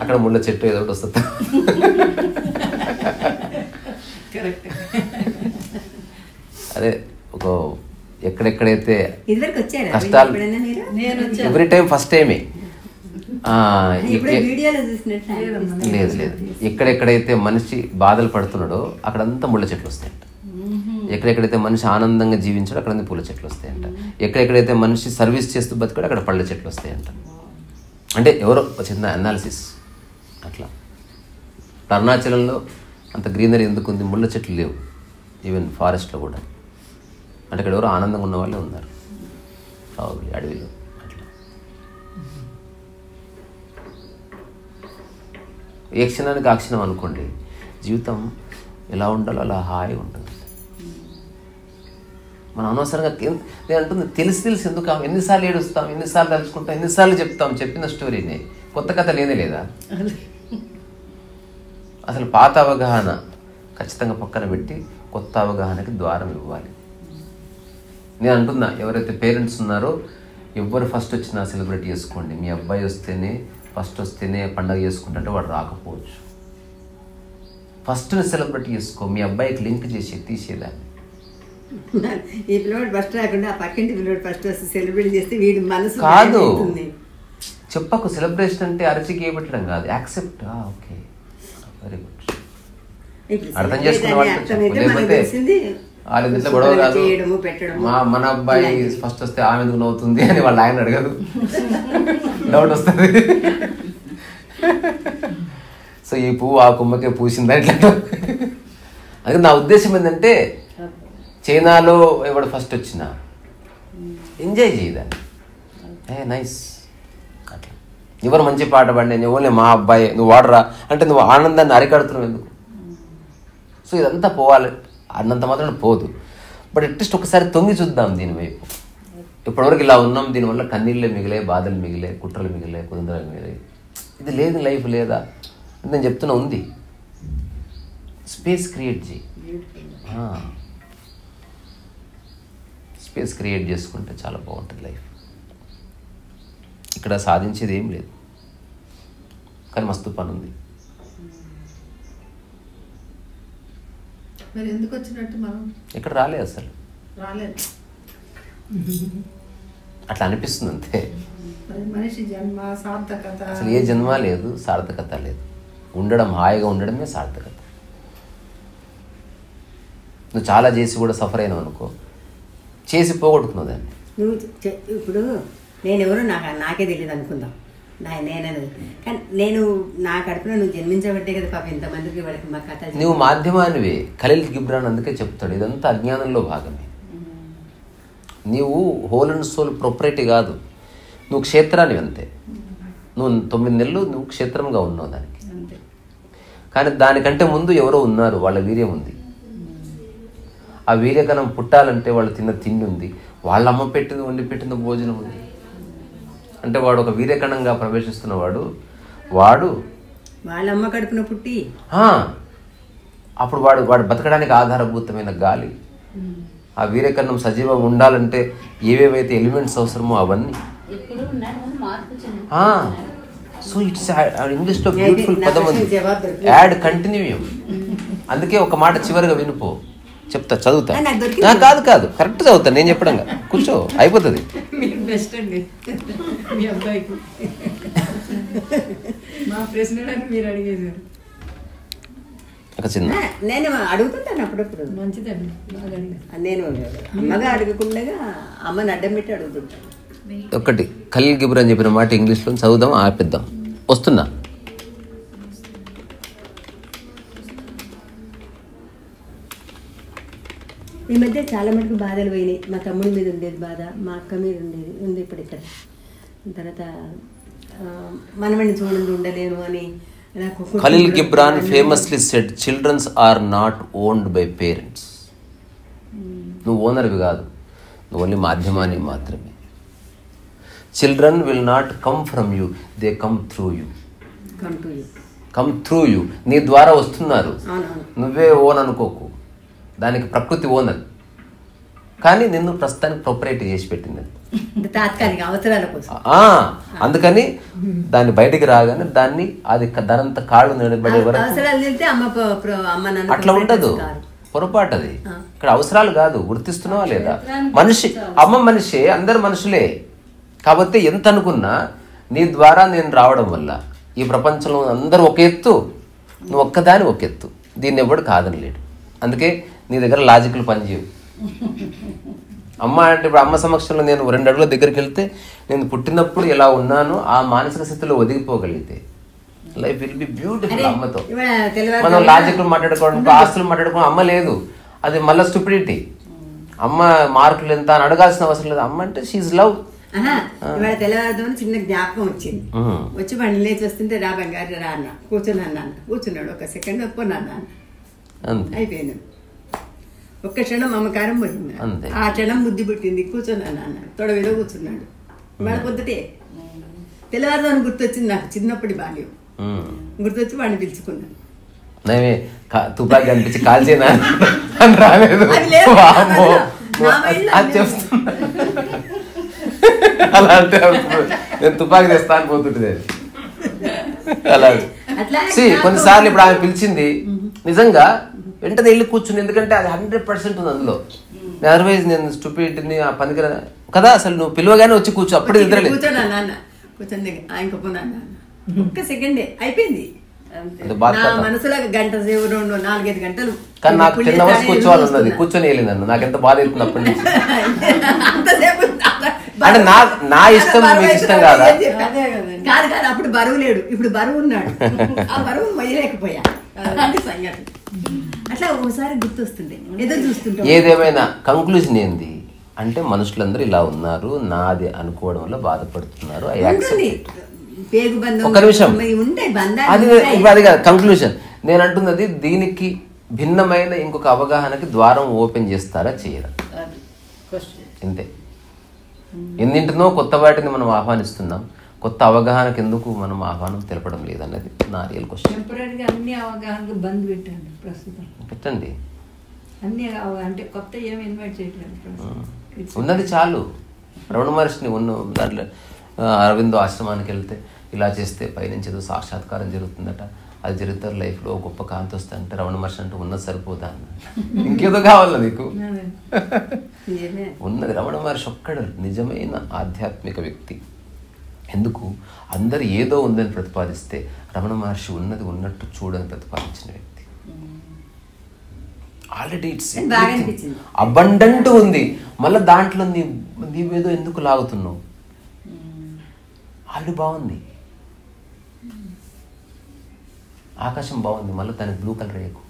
అక్కడ ముళ్ళ చెట్టు ఏదో ఒకటి వస్తుంది. అదే ఒక ఎక్కడెక్కడైతే కష్టాలు, ఎవ్రీ టైం ఫస్ట్ టైమే. లేదు లేదు, ఎక్కడెక్కడైతే మనిషి బాధలు పడుతున్నాడో అక్కడంతా ముళ్ళ చెట్లు వస్తాయంట. ఎక్కడెక్కడైతే మనిషి ఆనందంగా జీవించాడో అక్కడ పూల చెట్లు వస్తాయంట. ఎక్కడెక్కడైతే మనిషి సర్వీస్ చేస్తూ బతికాడో అక్కడ పళ్ళ చెట్లు వస్తాయంట. అంటే ఎవరో చిన్న అనాలిసిస్ అట్లా. అరుణాచలంలో అంత గ్రీనరీ ఎందుకుంది? ముళ్ళ చెట్లు లేవు, ఈవెన్ ఫారెస్ట్లో కూడా. అంటే ఇక్కడ ఎవరో ఆనందంగా ఉన్న వాళ్ళే ఉన్నారు అడవిలో. అట్లా ఏ క్షణానికి ఆ క్షణం అనుకోండి, జీవితం ఎలా ఉండాలో అలా హాయిగా ఉంటుంది. మనం అనవసరంగా నేను అంటుంది తెలిసి ఎందుకు ఎన్నిసార్లు ఏడుస్తాం, ఎన్నిసార్లు తలుచుకుంటాం, ఎన్నిసార్లు చెప్తాం. చెప్పిన స్టోరీనే, కొత్త కథ లేనే లేదా? అసలు పాత అవగాహన ఖచ్చితంగా పక్కన పెట్టి కొత్త అవగాహనకి ద్వారం ఇవ్వాలి. నేను అంటున్నా, ఎవరైతే పేరెంట్స్ ఉన్నారో ఎవరు ఫస్ట్ వచ్చినా సెలబ్రేట్ చేసుకోండి. మీ అబ్బాయి ఫస్ట్ వస్తేనే పండగ చేసుకుంటే వాడు రాకపోవచ్చు. ఫస్ట్ని సెలబ్రేట్ చేసుకో, మీ అబ్బాయికి లింక్ చేసి తీసేదాన్ని. ఈ పిల్లవాడు ఫస్ట్ రాకుండా ఆ పక్కింటి పిల్లవాడు ఫస్ట్ వస్తే సెలబ్రేట్ చేస్తే వీడి మనసు కాదు. చెప్పకు సెలబ్రేషన్ అంటే అరచికి ఏ పెట్టడం కాదు, యాక్సెప్ట్. Okay, very good. అర్థం చేసుకునే వాళ్ళు లేకపోతే వాళ్ళిద్దరిలో గొడవ కాదు, మన అబ్బాయి ఫస్ట్ వస్తే ఆమె ఎందుకు నవ్వుతుంది అని వాళ్ళు ఆయన అడగదు, డౌట్ వస్తుంది. సో ఈ పువ్వు ఆ కొమ్మకే పూసింది అట్లా. అందుకే నా ఉద్దేశం ఏంటంటే చైనాలో ఎవడు ఫస్ట్ వచ్చినా ఎంజాయ్ చేయదాన్ని, నైస్ అట్లా. ఎవరు మంచి పాట పాడి నేను ఓన్లీ మా అబ్బాయి నువ్వు వాడరా అంటే నువ్వు ఆనందాన్ని అరికడుతున్నావు ఎందుకు? సో ఇదంతా పోవాలి అన్నంత మాత్రం పోదు, బట్ అట్లీస్ట్ ఒకసారి తొంగి చూద్దాం దీని వైపు. ఇప్పటివరకు ఇలా ఉన్నాం, దీనివల్ల కన్నీళ్ళే మిగిలే, బాధలు మిగిలే, కుట్రలు మిగిలే, కుదందరాలు మిగిలే. ఇది లేదు లైఫ్ లేదా అని నేను చెప్తున్నా. ఉంది, స్పేస్ క్రియేట్ చేయి, స్పేస్ క్రియేట్ చేసుకుంటే చాలా బాగుంటుంది లైఫ్. ఇక్కడ సాధించేది ఏం లేదు, కానీ మస్తు పని ఉంది. మరి ఎందుకు వచ్చినట్టు మనం ఇక్కడ రాలేదు అసలు, రాలేదు. అట్లా అనిపిస్తుంది అంతే. మరి మనిషి జన్మ సార్థకత అసలు ఏ జన్మ లేదు, సార్థకత లేదు. ఉండడం, హాయిగా ఉండడమే సార్థకత. నువ్వు చాలా చేసి కూడా సఫర్ అయినావు అనుకో, చేసి పోగొట్టుకున్నావు దాన్ని. నువ్వు ఇప్పుడు నేనెవరో నాకే తెలియదు అనుకుందాం, నేనది. కానీ నేను నా కడుపులో నువ్వు జన్మించబట్టే కదా పాప ఇంతమందికి వాళ్ళకి మా కథ. నువ్వు మాధ్యమానివే. ఖలీల్ గిబ్రాన్ అందుకే చెప్తాడు ఇదంతా అజ్ఞానంలో భాగమే. నీవు హోల్ అండ్ సోల్ ప్రొపరేటీ కాదు, నువ్వు క్షేత్రాన్ని అంతే. నువ్వు 9 నెలలు నువ్వు క్షేత్రంగా ఉన్నావు దానికి. కానీ దానికంటే ముందు ఎవరో ఉన్నారు, వాళ్ళ వీర్యం ఉంది. ఆ వీర్యకణం పుట్టాలంటే వాళ్ళు తిన్న తిండి ఉంది, వాళ్ళ అమ్మ పెట్టింది వండి పెట్టిన భోజనం ఉంది. అంటే వాడు ఒక వీర్యకణంగా ప్రవేశిస్తున్నవాడు, వాడు వాళ్ళ అమ్మ కడుపున పుట్టి అప్పుడు వాడు బతకడానికి ఆధారభూతమైన గాలి. ఆ వీర్యకణం సజీవంగా ఉండాలంటే ఏవేవైతే ఎలిమెంట్స్ అవసరమో అవన్నీ. సో ఇట్స్ ఇంగ్లీష్లో బ్యూటిఫుల్ పదం ఉంది, యాడ్ కంటిన్యూయం. అందుకే ఒక మాట చివరిగా వినుపో, చెప్తా, చదువుతా. కాదు కరెక్ట్ చదువుతా, నేను చెప్పడం కూర్చో, అయిపోతుంది. బెస్ట్ అండి మీ అబ్బాయికి. మా ప్రశ్న మీరు అడిగేశారు. నేను అడుగుతుంటాను అప్పుడప్పుడు. మంచిదండి, బాగా అడిగారు. నేను అమ్మగా అడగకుండా అమ్మని అడ్డం పెట్టి అడుగుతుంటాను. ఒకటి ఖలీల్ గిబ్రాన్ చెప్పిన మాట ఇంగ్లీష్లో చదువుదాం, ఆపిద్దాం. వస్తున్నా. ఈ మధ్య చాలా మటుకు బాధలు పోయినాయి. మా తమ్ముడి మీద ఉండేది బాధ, మా అక్క మీద ఉంది ఇప్పుడు ఇక్కడ. తర్వాత మనమని చూడండి ఉండలేను అని. Khalil Gibran famously said, childrens are not owned by parents. నువ్వు ఓనర్వి కాదు, నువ్వు ఓన్లీ మాధ్యమాన్ని మాత్రమే. Children will not come from you, they come through you. Come through you, నీ ద్వారా వస్తున్నారు, నువ్వే ఓన్ అనుకోకు. దానికి ప్రకృతి ఓనర్, కానీ నిన్ను ప్రస్తుతానికి ప్రొపరేట్ చేసి పెట్టింది తాత్కాలిక అవసరాల కోసం. అందుకని దాన్ని బయటికి రాగానే దాన్ని అది దానంతా కాళ్ళు నిలబడే వరకు అట్లా ఉండదు. పొరపాటు అది. ఇక్కడ అవసరాలు కాదు, గుర్తిస్తున్నావా లేదా? మనిషి, అమ్మ మనిషే, అందరు మనుషులే. కాబట్టి ఎంత అనుకున్నా నీ ద్వారా నేను రావడం వల్ల ఈ ప్రపంచంలో అందరూ ఒక ఎత్తు, నువ్వు ఒక్కదాని ఒక ఎత్తు. దీన్ని ఎవడు కాదని లేడు. అందుకే నీ దగ్గర లాజికల్ పనిచేయవు. అమ్మ అంటే ఇప్పుడు అమ్మ సమక్షంలో నేను 2 అడుగుల దగ్గరికి వెళ్తే నేను పుట్టినప్పుడు ఎలా ఉన్నానో ఆ మానసిక స్థితిలో ఒదిగిపోగలిగితే లైఫ్ విల్ బి బ్యూటిఫుల్. అమ్మతో మనం లాజిక్లు మాట్లాడుకోవడం, ఆస్తులు మాట్లాడుకోవడం అమ్మ లేదు, అది మళ్ళీ స్టూపిడిటీ. అమ్మ మార్కులు ఎంత అని అడగాల్సిన అవసరం లేదు. అమ్మ అంటే షీఈ్ లవ్. ఇవాళ తెల్లవారుదామని చిన్న జ్ఞాపకం వచ్చింది. వచ్చి బండి లేచి వస్తుంటే రా బంగారు రా అన్న. కూర్చున్నాను, కూర్చున్నాడు. ఒక సెకండ్ ఒప్పుకున్నాను, అయిపోయింది. ఒక్క క్షణం మమకారం పోయింది. ఆ క్షణం బుద్ధి పుట్టింది. కూర్చున్నాను నాన్న, తొడవిలో కూర్చున్నాడు. ఇవాళ పొద్దుటే తెల్లవారుదామని గుర్తొచ్చింది నాకు, చిన్నప్పటి బాల్యం గుర్తొచ్చి వాడిని పిలుచుకున్నాను. తుపాకి అనిపించి కాల్చేనా అని రాలేదు. అలా అంటే నేను తుపాకి తెస్తా అని పోతుంటుంది. అలాగే కొన్నిసార్లు ఇప్పుడు ఆమె పిలిచింది నిజంగా వెంటనే వెళ్ళి కూర్చుని, ఎందుకంటే అది 100% ఉంది అందులో. అదర్వైజ్ నేను స్టూపిడిటీని ఆ పనికి కదా. అసలు నువ్వు పిలవగానే వచ్చి కూర్చో, అప్పుడే నిద్రలేదు. కూర్చోనా నాన్న, కూర్చొని ఒక్క సెకండే అయిపోయింది. అది బాధ నా మనసులో గంట సేపు 2-4-5 గంటలు కానీ నాకు 10 hours కూర్చోవాలి ఉన్నది, కూర్చొని వెళ్ళిందన్న నాకు ఎంత బాధ అవుతుంది అప్పటి నుంచి. అంతసేపు అంటే నా ఇష్టం మీకు ఇష్టం కాదా? అదే కదండి. కాదు కాదు, అప్పుడు బరువు లేడు, ఇప్పుడు బరువు ఉన్నాడు. ఆ బరువు మొయ్యలేకపోయా అలాంటి సంగతి. అట్లా ఒకసారి గుర్తొస్తుండే, ఎదురు చూస్తుంటాం. ఏదేమైనా కంక్లూజన్ ఏంది అంటే మనుషులందరూ ఇలా ఉన్నారు, నాది అనుకోవడం వల్ల బాధపడుతున్నారు. I accept it. పేగు బంధం ఒక నిమిషం, ఉంటాయి, అది బంధాలు ఇప్పుడు అది కాదు కంక్లూజన్. నేను అంటున్నది దీనికి భిన్నమైన ఇంకొక అవగాహనకి ద్వారం ఓపెన్ చేస్తారా చేయరా అది క్వశ్చన్. ఇంతే. ఎన్నింటినో కొత్త వాటిని మనం ఆహ్వానిస్తున్నాం, కొత్త అవగాహనకు ఎందుకు మనం ఆహ్వానం తెలపడం లేదన్నది నా రియల్ క్వశ్చన్. టెంపరీగా అన్ని అవగాహనకు బంద్ పెట్టండి ప్రస్తుతం. పెట్టండి, అన్ని అంటే కొత్త ఏమి ఇన్వైట్ చేయట్లేదు ప్రస్తుతం. ఉన్నది చాలు. రమణ మహర్షిని ఉన్న దాంట్లో అరవిందో ఆశ్రమానికి వెళ్తే ఇలా చేస్తే పైనుంచి ఏదో సాక్షాత్కారం జరుగుతుందట, అది జరుగుతారు లైఫ్లో గొప్ప కాంతి వస్తుందంటే రమణ మహర్షి అంటే ఉన్నది సరిపోదా అన్న, ఇంకేదో కావాలా నీకు? ఉన్నది రమణ మహర్షి ఒక్కడు నిజమైన ఆధ్యాత్మిక వ్యక్తి. ఎందుకు అందరు ఏదో ఉందని ప్రతిపాదిస్తే రమణ మహర్షి ఉన్నది ఉన్నట్టు చూడని ప్రతిపాదించిన వ్యక్తి. ఆల్రెడీ ఇట్స్ బాగా అనిపించింది. అబండెంట్ ఉంది, మళ్ళీ దాంట్లో నీవేదో ఎందుకు లాగుతున్నావు? ఆల్రెడీ బాగుంది, ఆకాశం బాగుంది, మళ్ళీ దానికి బ్లూ కలర్ వేయకు.